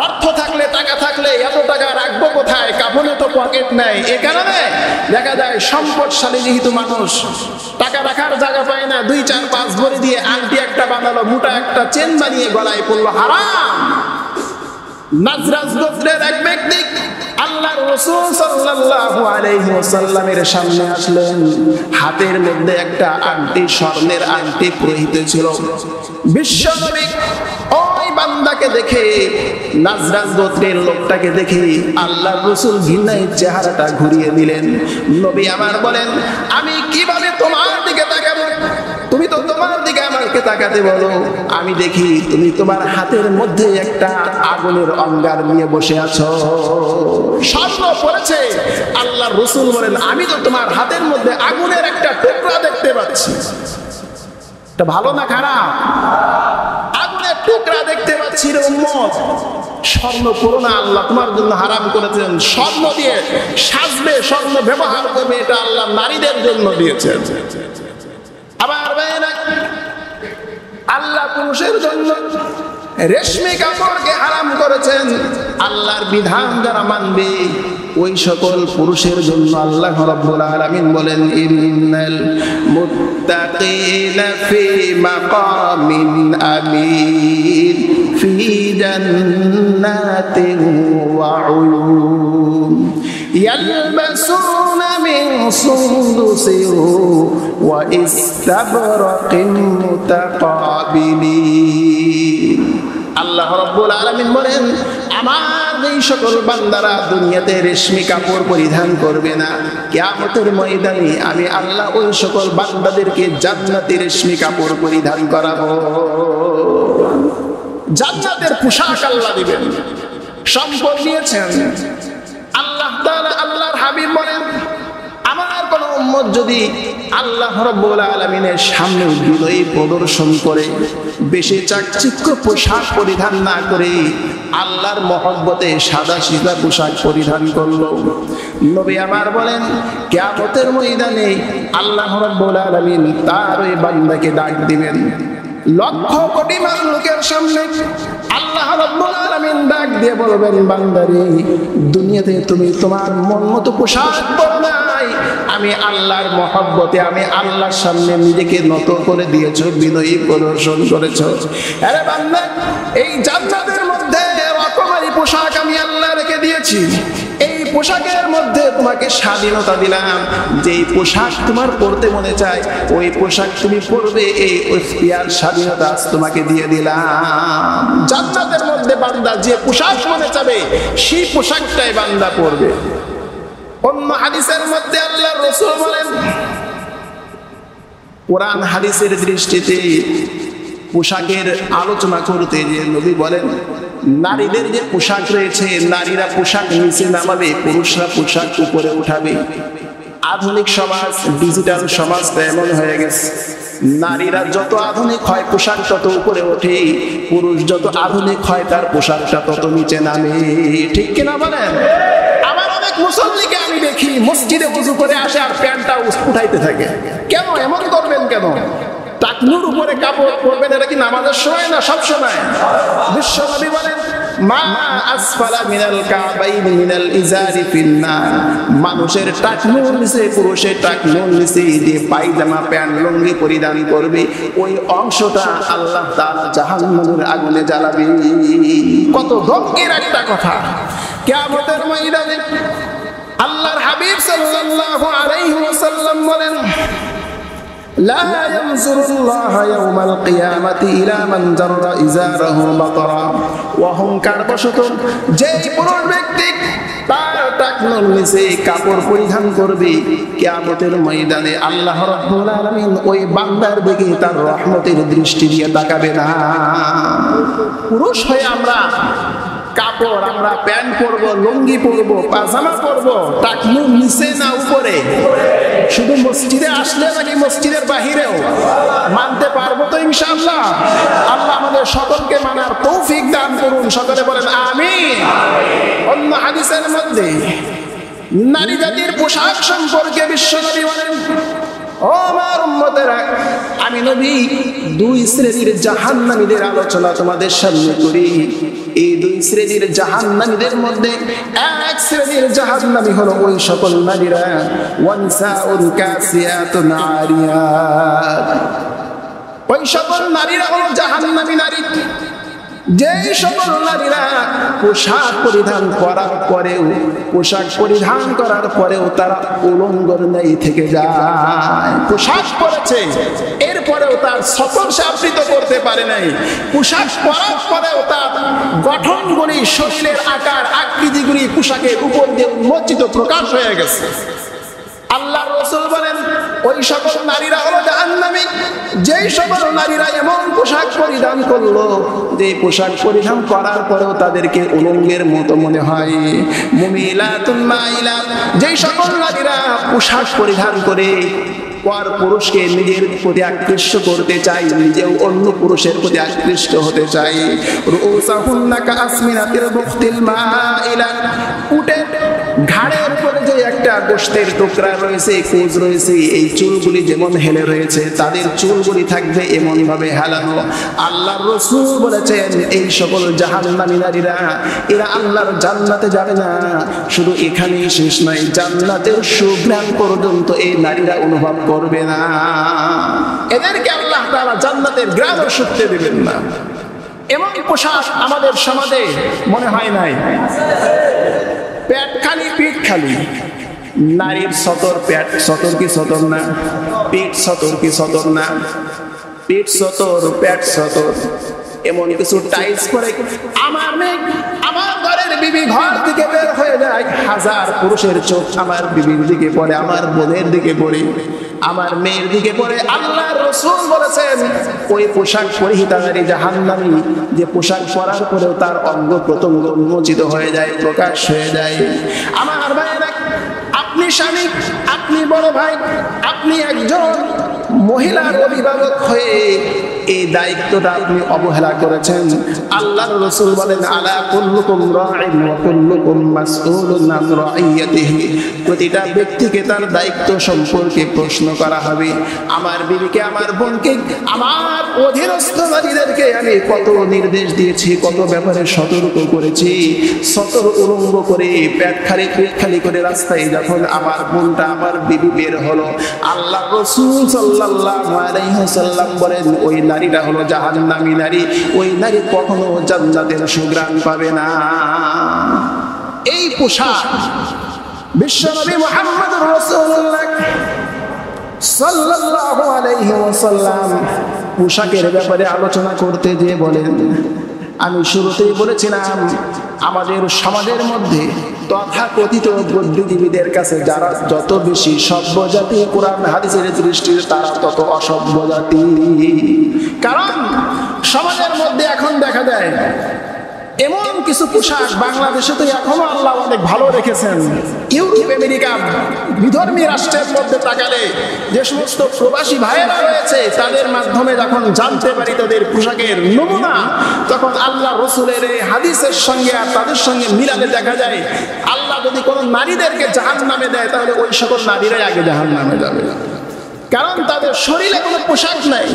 অর্থ থাকলে, টাকা থাকলে এত টাকা রাখবো কোথায়, কাফনে তো পকেট নাই। এ কারণে দেখা যায় সম্পদশালী যেহেতু মানুষ, টাকা রাখার জায়গা পায় না, 2, 4, 5 ভরি দিয়ে আংটি একটা বানালো, মোটা একটা চেন বানিয়ে গলায় পড়লো, হারাম। নাজরাজ গোত্রের এক ব্যক্তি আল্লাহর রাসূল সাল্লাল্লাহু আলাইহি ওয়াসাল্লামের সামনে আসলেন, হাতের মধ্যে একটা আংটি, স্বর্ণের আংটি পরিহিত ছিল। বিশ্বনবী ওই বান্দাকে দেখে, নাজরাজ গোত্রের লোকটাকে দেখে আল্লাহর রাসূল ঘৃণায় চেহারাটা ঘুরিয়ে দিলেন। নবী আমার বলেন, আমি কিভাবে তোমার দিকে তাকাবো? তুমি তো তোমার দিকে আমাকে তাকাতে বলো, আমি দেখি তুমি তোমার হাতের মধ্যে একটা আগুনের অঙ্গার নিয়ে বসে আছো, স্বর্ণ পড়েছে। আল্লাহর রাসূল বলেন, আমি তো তোমার হাতের মধ্যে আগুনের একটা টুকরা দেখতে পাচ্ছি। এটা ভালো না খারাপ? আগুনের টুকরা দেখতে পাচ্ছি রে উম্মত। স্বর্ণ পড়ো না, আল্লাহ তোমার জন্য হারাম করেছেন। স্বর্ণ দিয়ে সাজবে, স্বর্ণ ব্যবহার করবে, এটা আল্লাহ নারীদের জন্য দিয়েছেন। আবার আল্লাহ পুরুষের জন্য রেশমি কাপড়কে হারাম করেছেন। আল্লাহর বিধান যারা মানবে ওই সকল পুরুষের জন্য আল্লাহ রাব্বুল আলামিন বলেন, ইন্নাল মুত্তাকিনা ফি মাকামিন আমিন ফি জান্নাতিন ওয়া উয়ুন ইয়ালবাসুনা মিন সুনদুসিন ওয়া ইস্তাবরাকিন মুতাকাবিলিন। আল্লাহ রাব্বুল আলামিন বলেন, আমার এই সকল বান্দারা দুনিয়াতে রেশমি কাপড় পরিধান করবে না, কিয়ামতের ময়দানে আমি আল্লাহ ওই সকল বান্দাদেরকে জান্নাতি রেশমি কাপড় পরিধান করাবো। জান্নাতের পোশাক আল্লাহ দিবেন। সম্পদ দিয়েছেন আল্লাহ তাআলা। আল্লাহর হাবিব বলেন, আমার কোন উম্মত যদি আল্লাহ রাব্বুল আলামিনের সামনে বিনয়ী প্রদর্শন করে, বেশি চাকচিক্য পোশাক পরিধান না করে আল্লাহর মহব্বতে সাদা সিধা পোশাক পরিধান করলো, নবী আমার বলেন কিয়ামতের ময়দানে আল্লাহ রাব্বুল আলামিন তার ওই বান্দাকে ডাক দিবেন। লক্ষ কোটি মানুষের সামনে আল্লাহ রাব্বুল আলামিন ডাক দিয়ে বলবেন, বান্দারে, দুনিয়াতে তুমি তোমার মন মতো পোশাক পরো নাই, আমি আল্লাহর মহব্বতে, আমি আল্লাহর সামনে নিজেকে নত করে দিয়েছো, বিনয়ী প্রদর্শন করেছো। আরে বান্দা, এই জান্নাতের মধ্যে রকমারি পোশাক আমি আল্লাহ রেখে দিয়েছি। এই পোশাকের মধ্যে তোমাকে স্বাধীনতা দিলাম। যেই পোশাক তোমার পরতে মনে চায় ওই পোশাক তুমি পরবে, এই ইখতিয়ার স্বাধীনতা আজ তোমাকে দিয়ে দিলাম। জান্নাতের মধ্যে বান্দা যে পোশাক মনে চাবে সেই পোশাকটাই বান্দা পরবে। অন্য হাদিসের মধ্যে আল্লাহর রাসূল বলেন, কোরআন হাদিসের দৃষ্টিতে পোশাকের আলোচনা করতে যে নবী বলেন, নারীদের যে পোশাক রয়েছে, নারীরা পোশাক নিচে নামাবে, পুরুষরা পোশাক উপরে উঠাবে। আধুনিক সমাজ, ডিজিটাল সমাজটা এমন হয়ে গেছে, নারীরা যত আধুনিক হয় পোশাক তত উপরে ওঠে, পুরুষ যত আধুনিক হয় তার পোশাকটা তত নিচে নামে। ঠিক কিনা বলেন? আমার অনেক মুসল্লিকে আমি দেখি মসজিদে ওযু করে আসে আর প্যান্টটা উঠাইতে থাকে। কেন এমন করবেন? কেন টাকনুর উপরে কাপড় পরবেন? এটা কি নামাজের সময় না সব সময়? বিশ্বনবী বলেন, মা আসফালা মিনাল কাবাইনি মিনাল ইজারি ফিন্নার। মানুষের টাকনুর নিচে, পুরুষের টাকনুর নিচে যে পায়জামা প্যান্ট লুঙ্গি পরিধান করবে ওই অংশটা আল্লাহ তাআলা জাহান্নামের আগুনে জ্বালাবে। কত ধমকের একটা কথা! কিয়ামতের ময়দানে আল্লাহর হাবিব সাল্লাল্লাহু আলাইহি ওয়াসাল্লাম বলেন, لا ينظر الله يوم القيامة إلى من جر إزاره بطرا وأহংকার বশত যে পুরুষ ব্যক্তি তার টাকনুর নিচে কাপড় পরিধান করবে, কিয়ামতের ময়দানে আল্লাহ রাব্বুল আলামিন ওই বান্দার দিকে তার রহমতের দৃষ্টি দিয়ে তাকাবে না। পুরুষ হয়ে আমরা কাপড়, আমরা প্যান্ট পরবো, লুঙ্গি পরবো, পাজামা পরবো, টাকনুর নিচে না উপরে? শুধু মসজিদে আসলে নাকি মসজিদের বাহিরেও? মানতে পারবো তো ইনশাআল্লাহ? আল্লাহ আমাদের সকলকে মানার তৌফিক দান করুন। সকলে বলেন আমিন। অন্য হাদিসের মধ্যে নারী জাতির পোশাক সম্পর্কে বিশ্বনবী বলেন, ও আমার উম্মতেরা, আমি নবী দুই শ্রেণীর জাহান্নামীদের আলোচনা তোমাদের সামনে করি। এই দুই শ্রেণীর জাহান্নামীদের মধ্যে এক শ্রেণীর জাহান্নামী হলো ওই সকল নারীরা ওয়ানসাউন কাসিয়াতুন আরিয়াত। ওই সকল নারীরা হলো জাহান্নামী নারী, যেই সকল নারীরা পোশাক পরিধান করার পরেও তারা উলঙ্গর নেই থেকে যায়। পোশাক পরেছে, এরপরেও তার সতর সে আবৃত করতে পারে নাই। পোশাক পরার পরেও তার গঠনগুলি, শরীরের আকার আকৃতিগুলি পোশাকের উপর দিয়ে উন্মোচিত প্রকাশ হয়ে গেছে। আল্লাহর রাসূল বলেন ওই সকল নারীরা হলো জাহান্নামী, যেই সকল নারীরা এমন পোশাক পরিধান করলো যে পোশাক পরিধান করার পরেও তাদেরকে উলঙ্গের মতো মনে হয়। মুমিলাতুন মাইলাত, যেই সকল নারীরা পোশাক পরিধান করে পর পুরুষকে নিজের প্রতি আকৃষ্ট করতে চাই, নিজেও অন্য পুরুষের প্রতি আকৃষ্ট হতে চাই। রুউসাহুন্না কাসমিনাতিল বুখতিল মাইলা, উটের ঘাড়ের উপরে যে একটা গোশতের টুকরা রয়েছে, কোজ রয়েছে, এই চুলগুলি যেমন হেলে রয়েছে তাদের চুলগুলি থাকবে এমন ভাবে হেলানো। আল্লাহর রাসূল বলেছেন এই সকল জাহান্নামী নারীরা এরা আল্লাহর জান্নাতে যাবে না। শুধু এখানেই শেষ নয়, জান্নাতের সুঘ্রাণ পর্যন্ত এই নারীরা অনুভব করবে না। এদেরকে আল্লাহ তাআলা জান্নাতের ঘ্রাণও শুঁকতে দেবেন না। এমন পোশাক আমাদের সমাজে মনে হয় নাই। পেট খালি পিঠ খালি, নারীর সতর, পেট সতর কি সতর না, পিঠ সতর কি সতর না, পিঠ সতর পেট সতর, এমন কিছু টাইলস করে আমার মেয়ে, আমার ঘরের বিবি ঘর থেকে বের হয়ে যায়, হাজার পুরুষের চোখ আমার বিবির দিকে পড়ে, আমার বোনের দিকে পড়ে, আমার মেয়ের দিকে পড়ে। আল্লাহর রাসূল বলেছেন ওই পোশাক পরিহিতা নারী জাহান্নামী, যে পোশাক পরার পরেও তার অঙ্গ প্রত্যঙ্গ উন্মোচিত হয়ে যায়, প্রকাশ হয়ে যায়। আমার ভাইয়েরা, আপনি স্বামী, আপনি বড় ভাই, আপনি একজন মহিলার অভিভাবক হয়ে এই দায়িত্বটা আপনি অবহেলা করেছেন। আল্লাহর রাসূল বলেন আলা কুল্লুকুম রাঈন ওয়া কুল্লুকুম মাসউলুন আন রাইয়াতিহি, প্রতিটা ব্যক্তিকে তার দায়িত্ব সম্পর্কে প্রশ্ন করা হবে। আমার বিবিকে, আমার বোনকে, আমার অধীনস্থ নারীদেরকে আমি কত নির্দেশ দিয়েছি, কত ব্যাপারে সতর্ক করেছি। সতর উলঙ্গ করে পেট খালি পিঠ খালি করে রাস্তায় যখন আমার বোনটা, আমার বিবি বের হলো, আল্লাহর রাসূল সাল্লাল্লাহু আলাইহি ওয়াসাল্লাম বলেন ওই নারীটা হলো জাহান্নামী নারী, ওই নারী কখনো জান্নাতের সুঘ্রাণ পাবে না। এই পোশাক বিশ্বনবী মুহাম্মদুর রাসূলুল্লাহ সাল্লাল্লাহু আলাইহি ওয়াসাল্লাম পোশাকের ব্যাপারে আলোচনা করতে গিয়ে বলেন, আমি শুরুতেই বলেছিলাম আমাদের সমাজের মধ্যে তথাকথিত বুদ্ধিজীবীদের কাছে যারা যত বেশি সভ্য জাতি, কোরআন হাদিসের দৃষ্টিতে তারা তত অসভ্য জাতি। কারণ সমাজের মধ্যে এখন দেখা যায় এমন কিছু পোশাক বাংলাদেশে তো এখনো আল্লাহ অনেক ভালো রেখেছেন। ইউরোপ, আমেরিকা, বিধর্মী রাষ্ট্রের মধ্যে তাকালে যে সমস্ত প্রবাসী ভাইয়েরা রয়েছে তাদের মাধ্যমে যখন জানতে পারি তাদের পোশাকের নমুনা, তখন আল্লাহ রসুলের এই হাদিসের সঙ্গে আর তাদের সঙ্গে মিলালে দেখা যায় আল্লাহ যদি কোনো নারীদেরকে জাহান্নামে দেয় তাহলে ওই সকল নারীরাই আগে জাহান্নামে যাবে, কারণ তাদের শরীরে কোনো পোশাক নাই।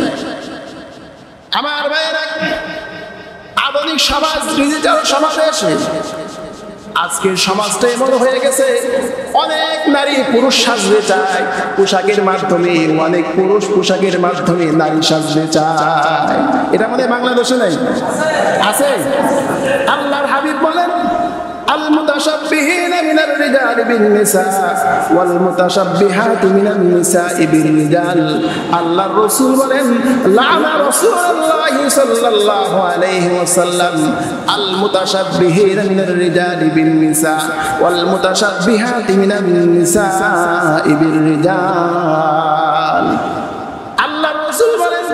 আমার ভাইয়েরা, আধুনিক সমাজ, ডিজিটাল সমাজে এসে আজকের সমাজটা এমন হয়ে গেছে অনেক নারী পুরুষ সাজতে চায় পোশাকের মাধ্যমে, অনেক পুরুষ পোশাকের মাধ্যমে নারী সাজতে চায়। এটা আমাদের বাংলাদেশে নাই, আছে? আল্লাহর হাবিব বলেন আল মুতাশাব্বিহিনা মিনার রিজালি বিন নিসা ওয়াল মুতাশাব্বিহাতু মিনান নিসাই বির রিজাল। আল্লাহর রাসূল বলেন লাআনা রাসূলুল্লাহ সাল্লাল্লাহু আলাইহি ওয়াসাল্লাম আল মুতাশাব্বিহিনা মিনার রিজালি বিন নিসা ওয়াল মুতাশাব্বিহাতু মিনান নিসাই বির রিজাল। আল্লাহর রাসূল বলেন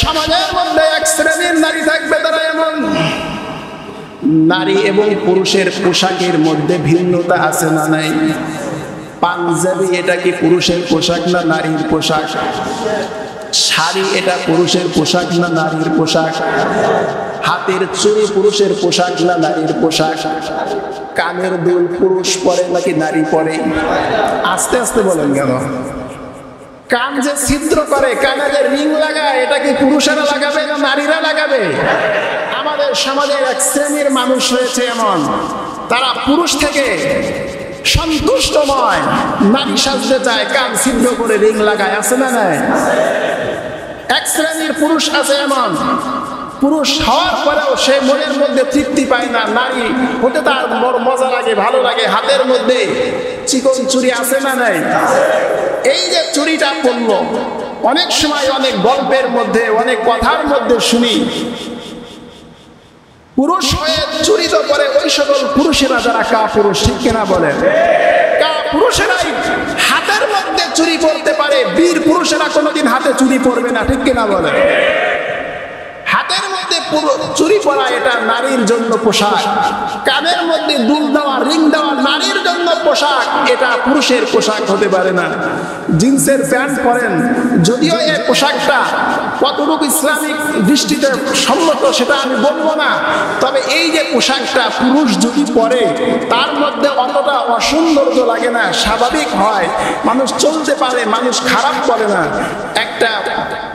সমাজের মধ্যে এক শ্রেণীর নারী থাকবে, তারা এমন নারী এবং পুরুষের পোশাকের মধ্যে ভিন্নতা আছে না নাই? পাঞ্জাবি এটা কি পুরুষের পোশাক না নারীর পোশাক? শাড়ি এটা পুরুষের পোশাক না নারীর পোশাক? হাতের চুড়ি পুরুষের পোশাক না নারীর পোশাক? কানের দুল পুরুষ পরে নাকি নারী পরে? আস্তে আস্তে বলেন কেন? কান যে ছিদ্র করে, কানে যে রিং লাগায়, এটা কি পুরুষেরা লাগাবে না নারীরা লাগাবে? আমাদের সমাজের এক শ্রেণীর মানুষ রয়েছে এমন, তারা পুরুষ থেকে সন্তুষ্ট নয়, নারী সাজতে চায়, কান ছিদ্র করে রিং লাগায়, আছে না নাই? এক শ্রেণীর পুরুষ আছে এমন, পুরুষ হওয়ার পরেও সে মনের মধ্যে তৃপ্তি পায় না, নারী হতে তার বড় মজা লাগে, ভালো লাগে। হাতের মধ্যে চিকন চুড়ি, আছে না নাই? এই যে চুড়িটা পরলো, অনেক সময় অনেক গল্পের মধ্যে, অনেক কথার মধ্যে শুনি, পুরুষ হয়ে চুরি তো করে ওই সকল পুরুষেরা যারা কাপুরুষ, ঠিক কিনা বলেন? কাপুরুষেরাই হাতের মধ্যে চুরি পরতে পারে, বীর পুরুষেরা কোনোদিন হাতে চুরি পরবে না, ঠিক কিনা বলেন? হাতের মধ্যে চুরি পরা এটা নারীর জন্য পোশাক, কানের মধ্যে দুল দেওয়া, রিং দেওয়া নারীর জন্য পোশাক, এটা পুরুষের পোশাক হতে পারে না। জিন্সের প্যান্ট পরেন, যদিও এই পোশাকটা কতটুকু ইসলামিক দৃষ্টিতে সম্মত সেটা আমি বলবো না, তবে এই যে পোশাকটা পুরুষ যদি পরে তার মধ্যে অতটা অসৌন্দর্য লাগে না, স্বাভাবিক হয়, মানুষ চলতে পারে, মানুষ খারাপ করে না। একটা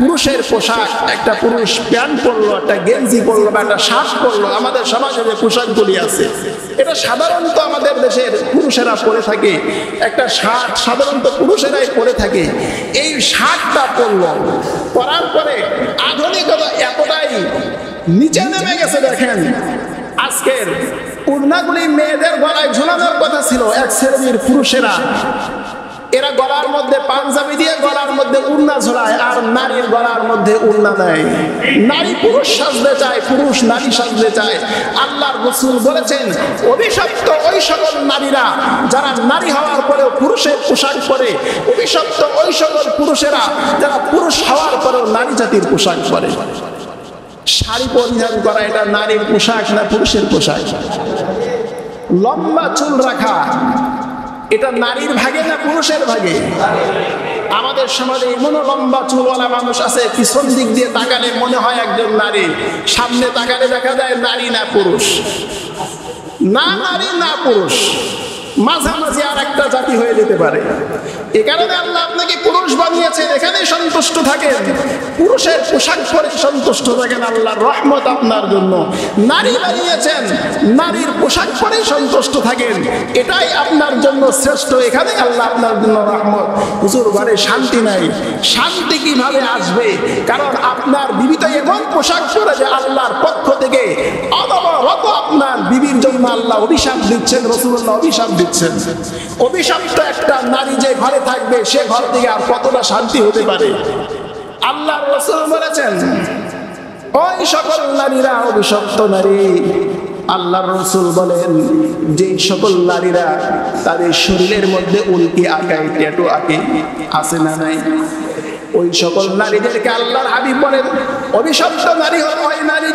পুরুষের পোশাক, একটা পুরুষ প্যান্ট পরলো, একটা গেঞ্জি পরলো বা একটা শার্ট পরলো, আমাদের সমাজে যে পোশাকগুলি আছে এটা সাধারণত আমাদের দেশের পুরুষেরা পরে থাকে। একটা শার্ট সাধারণত পুরুষেরাই পরে থাকে। এই শার্টটা পরলো, পরার পরে আধুনিকতা এতটাই নিচে নেমে গেছে, দেখেন আজকের ওড়নাগুলি মেয়েদের গলায় ঝুলানোর কথা ছিল এক শ্রেণীর পুরুষেরা, এরা গলার মধ্যে পাঞ্জাবি দিয়ে গলার মধ্যে উড়না ঝোলায়, আর নারীর গলার মধ্যে উড়না দেয়। নারী পুরুষ সাজতে চায়, পুরুষ নারী সাজতে চায়। আল্লাহর রাসূল বলেছেন, অভিশপ্ত ওই সকল নারীরা যারা নারী হওয়ার পরেও পুরুষের পোশাক পরে, অভিশপ্ত ওই সকল পুরুষেরা যারা পুরুষ হওয়ার পরেও নারী জাতির পোশাক পরে। শাড়ি পরিধান করা এটা নারীর পোশাক না পুরুষের পোশাক? লম্বা চুল রাখা এটা নারীর ভাগে না পুরুষের ভাগে? আমাদের সমাজে এমনও লম্বা চুলওয়ালা মানুষ আছে, পিছন দিক দিয়ে তাকালে মনে হয় একজন নারী, সামনে তাকালে দেখা যায় নারী না পুরুষ, না নারী না পুরুষ, মাঝামাঝি আর একটা জাতি হয়ে যেতে পারে। এ কারণে আল্লাহ আপনাকে পুরুষ বানিয়েছেন, এখানে সন্তুষ্ট থাকেন, পুরুষের পোশাক পরে সন্তুষ্ট থাকেন, আল্লাহর রহমত আপনার জন্য। নারী বানিয়েছেন, নারীর পোশাক পরে সন্তুষ্ট থাকেন, এটাই আপনার জন্য শ্রেষ্ঠ। এখানে আল্লাহ আপনার জন্য রহমত। হুজুর ঘরে শান্তি নাই, শান্তি কিভাবে আসবে? কারণ আপনার বিবি তো এমন পোশাক পরে যে আল্লাহর পক্ষ থেকে অনবরত আপনার বিবির জন্য আল্লাহ অভিশাপ দিচ্ছেন, রাসূলুল্লাহ অভিশাপ দিচ্ছেন। অভিশপ্ত একটা নারী যে ঘরে থাকবে সে ঘর থেকে আর কতটা শান্তি হতে পারে? আল্লাহর রাসূল বলেছেন, ওই সকল নারীরা অভিশপ্ত নারী। আল্লাহর রাসূল বলেন, যে সকল নারীরা তাদের শরীরের মধ্যে উল্কি আঁকায়, ট্যাটু আঁকে, আছে না নাই? ওই সকল নারীদেরকে আল্লাহর হাবিব বলেন অভিশপ্ত নারী হলো ওই নারী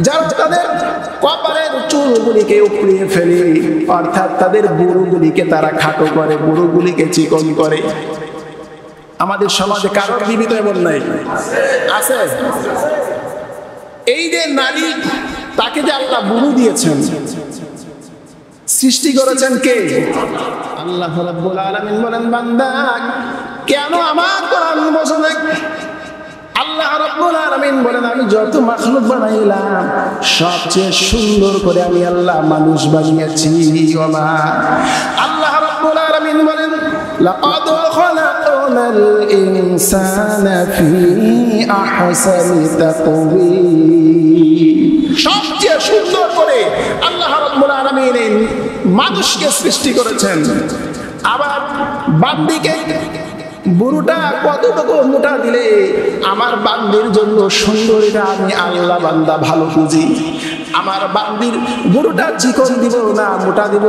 যারা তাদের কপালের চুলগুলিকে উপড়িয়ে ফেলে, অর্থাৎ তাদের বুড়োগুলিকে তারা খাটো করে, বুড়োগুলিকে চিকন করে। আমাদের সমাজে কারোর বিবিধ এমন নাই? আছে। এই যে নারী, তাকে যে আল্লাহ বুড়ো দিয়েছেন, সৃষ্টি করেছেন কে? আল্লাহ রাব্বুল আলামিন বলেন, বান্দা কেন আমার কোরআন বোঝো না? আল্লাহ রাব্বুল আলামিন বলেন, আমি যত মাখলুক বানাইলাম সবচেয়ে সুন্দর করে আমি আল্লাহ মানুষ বানিয়েছি। ওমা আল্লাহ রাব্বুল আলামিন বলেন, লাকাদ খালাকনাল ইনসানা ফি আহসানি তাকওয়িম। সবচেয়ে সুন্দর করে আল্লাহ রাব্বুল আলামিন মানুষকে সৃষ্টি করেছেন। আবার বান্দিকে বুড়োটা কতটুকু মোটা দিলে আমার বান্দির জন্য সুন্দর, এটা আমি আল্লাহ বান্দা ভালো বুঝি। আমার বান্দির বুড়োটা চিকন দিব না মোটা দিব,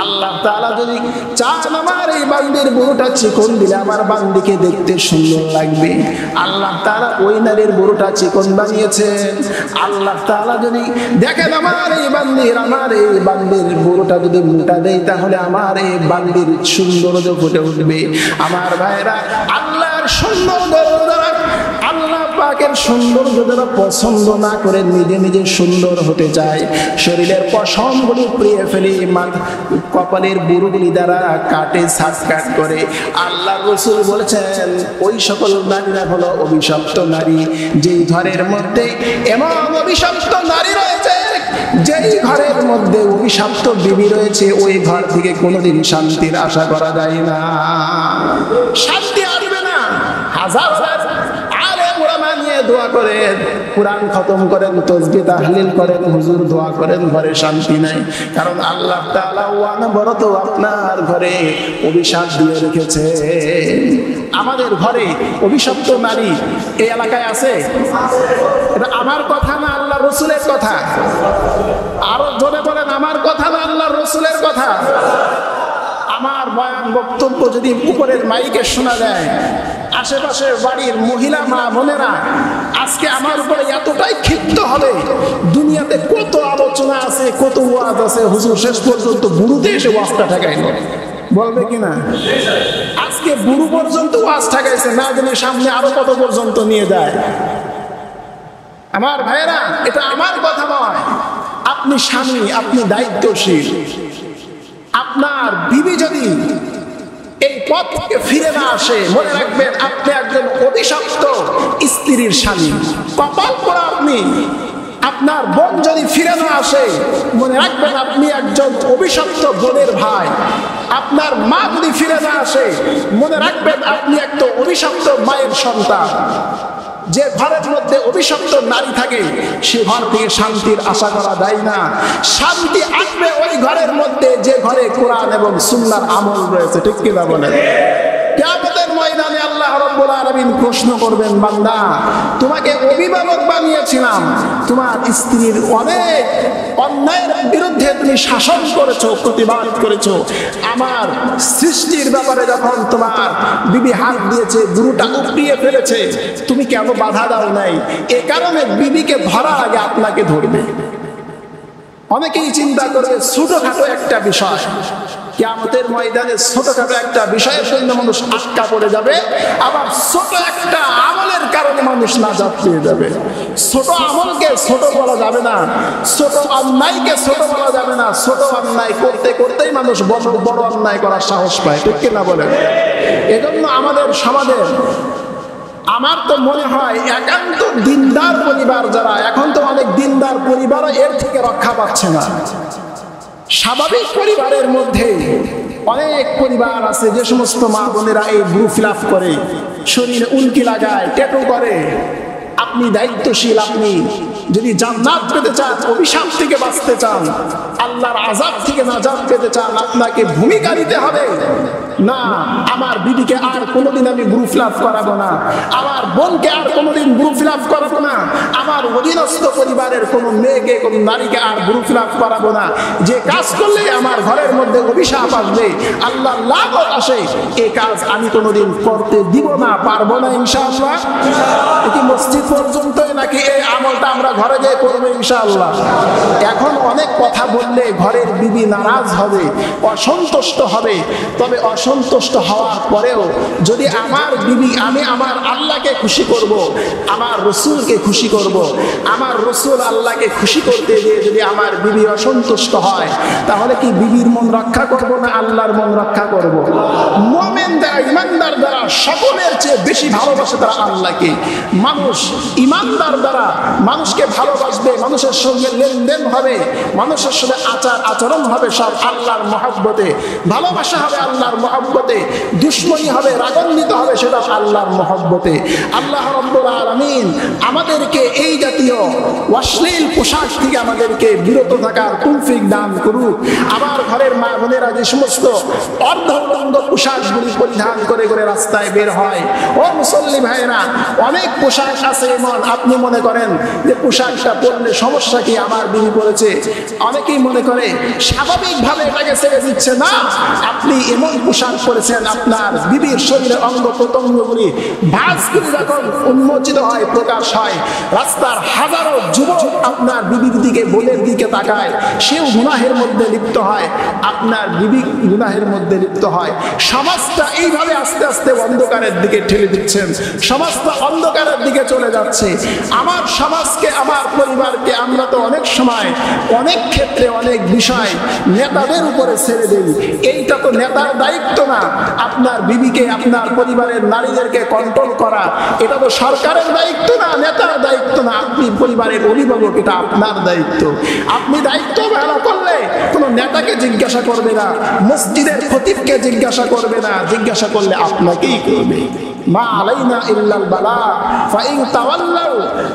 আল্লাহ তাআলা যদি চান আমার এই বান্দির বুড়োটা চিকন দিলে আমার বান্দিকে দেখতে সুন্দর লাগবে। আল্লাহ তাআলা ওই নারীর বুড়োটা চিকন বানিয়েছেন। আল্লাহ তাআলা যদি দেখেন আমার এই বান্দির বুড়োটা যদি মোটা দেয়, তাহলে আমার এই বান্দির সৌন্দর্য ফুটে উঠবে। আমার ভাইরা, আল্লাহর সৌন্দর্য দ্বারা, আল্লাহ পাকের সৌন্দর্য যারা পছন্দ না করে নিজে নিজে সুন্দর হতে চায়, শরীরের পশমগুলি পুড়িয়ে ফেলে, কপালের বুড়োগুলি দ্বারা কাটে, সাটকাট করে, আল্লাহ রাসূল বলেছেন ওই সকল নারীরা হলো অভিশপ্ত নারী। যেই ঘরের মধ্যে এমন অভিশপ্ত নারী রয়েছে, যেই ঘরের মধ্যে অভিশপ্ত বিবি রয়েছে, ওই ঘর থেকে কোনোদিন শান্তির আশা করা যায় না, শান্তি আসবে না। হাজার আলেম ওলামা নিয়ে দোয়া করেন, কুরআন খতম করেন, তাসবিহ তাহলিল করেন, হুজুর দোয়া করেন, ঘরে শান্তি নাই। কারণ আল্লাহ তাআলা অনবরত আপনার ঘরে অভিশাপ দিয়ে রেখেছে। আমাদের ঘরে অভিশপ্ত নারী এই এলাকায় আছে। এটা আমার কথা না আল্লাহ রাসূলের কথা? আরো জোরে বলেন, আমার কথা না আল্লাহ রাসূলের কথা? আমার বয়ান বক্তব্য যদি উপরের মাইকে শোনা যায়, আশেপাশের বাড়ির মহিলা মা বোনেরা আজকে আমার উপরে এতটাই ক্ষিপ্ত হবে, দুনিয়াতে কত আলোচনা আছে, কত ওয়াজ আছে, হুজুর শেষ পর্যন্ত বুড়ুতে এসে ওয়াজটা ঠেকাইল, বলবে কিনা? আজকে বুড়ু পর্যন্ত ওয়াজ ঠেকাইছে, না জানি সামনে আরো কত পর্যন্ত নিয়ে যায়। আমার ভাইয়েরা, এটা আমার কথা নয়। আপনি স্বামী, আপনি দায়িত্বশীল। আপনার বিবি যদি এই পথ থেকে ফিরে না আসে, মনে রাখবেন আপনি একজন অভিশপ্ত স্ত্রীর স্বামী, কপাল পোড়া আপনি। আপনার বোন যদি ফিরে না আসে, মনে রাখবেন আপনি একজন অভিশপ্ত বোনের ভাই। আপনার মা যদি ফিরে না আসে, মনে রাখবেন আপনি একটা অভিশপ্ত মায়ের সন্তান। যে ঘরের মধ্যে অভিশপ্ত নারী থাকে, সে ঘর থেকে শান্তির আশা করা যায় না। শান্তি আসবে ওই ঘরের মধ্যে যে ঘরে কোরআন এবং সুন্নাহর আমল রয়েছে, ঠিক কি না বলেন? কিয়ামতের ময়দানে আল্লাহ রাব্বুল আলামিন প্রশ্ন করবেন, বান্দা তোমাকে অভিভাবক বানিয়েছিলাম, তোমার স্ত্রীর অনেক অন্যায়ের বিরুদ্ধে তুমি শাসন করেছো, প্রতিবাদ করেছো, আমার সৃষ্টির ব্যাপারে যখন তোমার বিবি হাত দিয়েছে, গুরুটা উপড়িয়ে ফেলেছে, তুমি কেন বাধা দাও নাই? এ কারণে বিবিকে ধরার আগে আপনাকে ধরবে। অনেকেই চিন্তা করবে ছোটখাটো একটা বিষয়, কিয়ামতের ময়দানে ছোটখাটো একটা বিষয়ের জন্য মানুষ আটকা পড়ে যাবে, আবার ছোট একটা আমলের কারণে মানুষ নাজাত পেয়ে যাবে। ছোট আমলকে ছোট বলা যাবে না, ছোট অন্যায়কে ছোট বলা যাবে না। ছোট অন্যায় করতে করতেই মানুষ বড় অন্যায় করার সাহস পায়, ঠিক কিনা বলেন? এজন্য আমাদের সমাজের, আমার তো মনে হয় একান্ত দিনদার পরিবার যারা, এখন তো অনেক দিনদার পরিবারও এর থেকে রক্ষা পাচ্ছে না। স্বাভাবিক পরিবারের মধ্যে অনেক পরিবার আছে যে সমস্ত মা বোনেরা এই ব্রু ফিলাপ করে, শরীরে উল্কি লাগায়, ট্যাটু করে। আপনি দায়িত্বশীল, আপনি যদি জান্নাত পেতে চান, অভিশাপ থেকে বাঁচতে চান, আল্লাহর আযাব থেকে নাজাত পেতে চান, আপনাকে ভূমিকা নিতে হবে। না, আমার বিবিকে আর কোনোদিন আমি ব্রু ফিলাপ করাবো না, আমার বোনকে আর কোনোদিন ব্রু ফিলাপ করাবো না, আমার অধীনস্থ পরিবারের কোনো মেয়েকে, কোনো নারীকে আর ব্রু ফিলাপ করাবো না। যে কাজ করলে আমার ঘরের মধ্যে অভিশাপ আসবে, আল্লাহর লানত আসে, এই কাজ আমি কোনোদিন করতে দিব না, পারবো না ইনশাআল্লাহ। এটি মসজিদ পর্যন্তই নাকি এই আমলটা আমরা ঘরে যেয়ে করবো ইনশাআল্লাহ? এখন অনেক কথা বললে ঘরের বিবি নারাজ হবে, অসন্তুষ্ট হবে। তবে অসন্তুষ্ট হওয়ার পরেও যদি আমার বিবি, আমি আমার আল্লাহকে খুশি করব, আমার রসুলকে খুশি করব, আমার রসুল আল্লাহকে খুশি করতে গিয়ে যদি আমার বিবি অসন্তুষ্ট হয়, তাহলে কি বিবির মন রক্ষা করব না আল্লাহর মন রক্ষা করব? মুমিন যারা, ইমানদার যারা, সকলের চেয়ে বেশি ভালোবাসে তারা আল্লাহকে। মানুষ ইমানদার দ্বারা মানুষকে ভালোবাসবে, মানুষের সঙ্গে লেনদেন হবে, মানুষের সঙ্গে আচার আচরণ হবে সব আল্লাহর মহব্বতে, ভালোবাসা হবে আল্লাহর মহব্বতে, দুশ্মনী হবে, রাগান্বিত হবে সেটা আল্লাহর মহব্বতে। আল্লাহ রাব্বুল আলামিন আমাদেরকে এই জাতীয় অশ্লীল পোশাক থেকে আমাদেরকে বিরত থাকার তৌফিক দান করুক। আমার ঘরের মা বোনেরা যে সমস্ত অর্ধউলঙ্গ পোশাকগুলি পরিধান করে করে রাস্তায় বের হয়, ও মুসল্লি ভাইয়েরা, অনেক পোশাক আছে এমন আপনি মনে করেন যে পোশাকটা পরলে সমস্যা কি, আমার বিবি পরেছে, অনেকেই মনে করে স্বাভাবিকভাবে এটাকে ছেড়ে দিচ্ছে না। আপনি এমন পোশাক পরেছেন, আপনার বিবির শরীরের অঙ্গ প্রত্যঙ্গগুলি ভাঁজগুলি যখন উন্মোচিত হয়, প্রকাশ হয়, রাস্তার হাজারো যুবক আপনার বিবির দিকে, বোনের দিকে তাকায়, সেও গুনাহের মধ্যে লিপ্ত হয়, আপনার বিবি গুনাহের মধ্যে লিপ্ত হয়। সমাজটা এইভাবে আস্তে আস্তে অন্ধকারের দিকে ঠেলে দিচ্ছেন, সমাজটা অন্ধকারের দিকে চলে যাচ্ছে। আমার সমাজকে, আমার পরিবারকে আমরা তো অনেক সময়, অনেক ক্ষেত্রে, অনেক বিষয় নেতাদের উপরে ছেড়ে দিই। এইটা তো নেতার দায়িত্ব না। আপনার বিবিকে, আপনার পরিবারের নারীদেরকে কন্ট্রোল করা, এটা তো সরকারের দায়িত্ব না, নেতার দায়িত্ব না। আপনি পরিবারের অভিভাবক, এটা আপনার দায়িত্ব। আপনি দায়িত্ব অবহেলা করলে কোনো নেতাকে জিজ্ঞাসা করবে না, মসজিদের খতিবকে জিজ্ঞাসা করবে না, জিজ্ঞাসা করলে আপনাকেই করবে। মা আলাইনা ইল্লাল বালা ফাইন তাওয়াল্লাউ।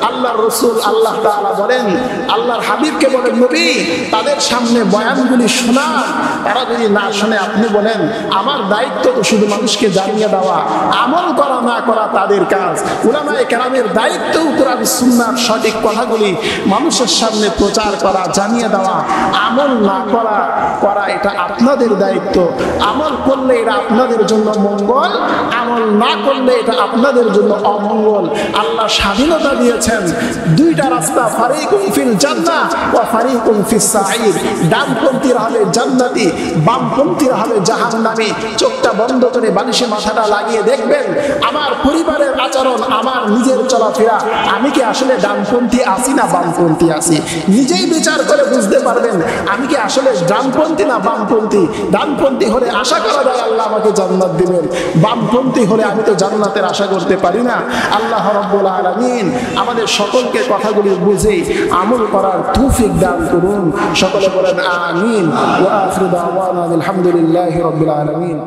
আল্লাহর রাসূল আল্লাহ তাআলা বলেন, আল্লাহর হাবিবকে বলেন, নবী তাদের সামনে বয়ানগুলি শোনা, তারা যদি না শুনে আপনি বলেন আমার দায়িত্ব তো শুধু মানুষকে জানিয়ে দেওয়া, আমল করা না করা তাদের কাজ। উলামায়ে কেরামের দায়িত্ব কোরআন সুন্নাহর সঠিক কথাগুলি মানুষের সামনে প্রচার করা, জানিয়ে দেওয়া। আমল না করা এটা আপনাদের দায়িত্ব। আমল করলে এটা আপনাদের জন্য মঙ্গল, আমল না করলে এটা আপনাদের জন্য অমঙ্গল। আল্লাহ স্বাধীনতা দিয়েছেন দুইটা রাস্তা, ফারিকুম ফিল জান্নাহ ওয়া ফারিকুম ফিস সাঈর। ডানপন্থীরা হবে জান্নাতি, বামপন্থীরা হবে জাহান্নামী। চোখটা বন্ধ করে বালিশে মাথাটা লাগিয়ে দেখবেন আমার পরিবারের আচরণ, আমার নিজের চলাফেরা, আমি কি আসলে ডানপন্থী আছি না বামপন্থী আছি? নিজেই বিচার করে বুঝতে পারবেন আমি কি আসলে ডানপন্থী না বামপন্থী। ডানপন্থী হলে আশা করা যায় আল্লাহ আমাকে জান্নাত দিবেন, বামপন্থী হলে আমি তো জান্নাতের আশা করতে পারি না। আল্লাহ রাব্বুল আলামিন আমাদের সকলকে কথাগুলি বুঝে আমল করার তৌফিক দান করুন। সকলে বলেন আমিন। ওয়া আখিরু দাওয়ানা আলহামদুলিল্লাহি রাব্বিল আলামিন।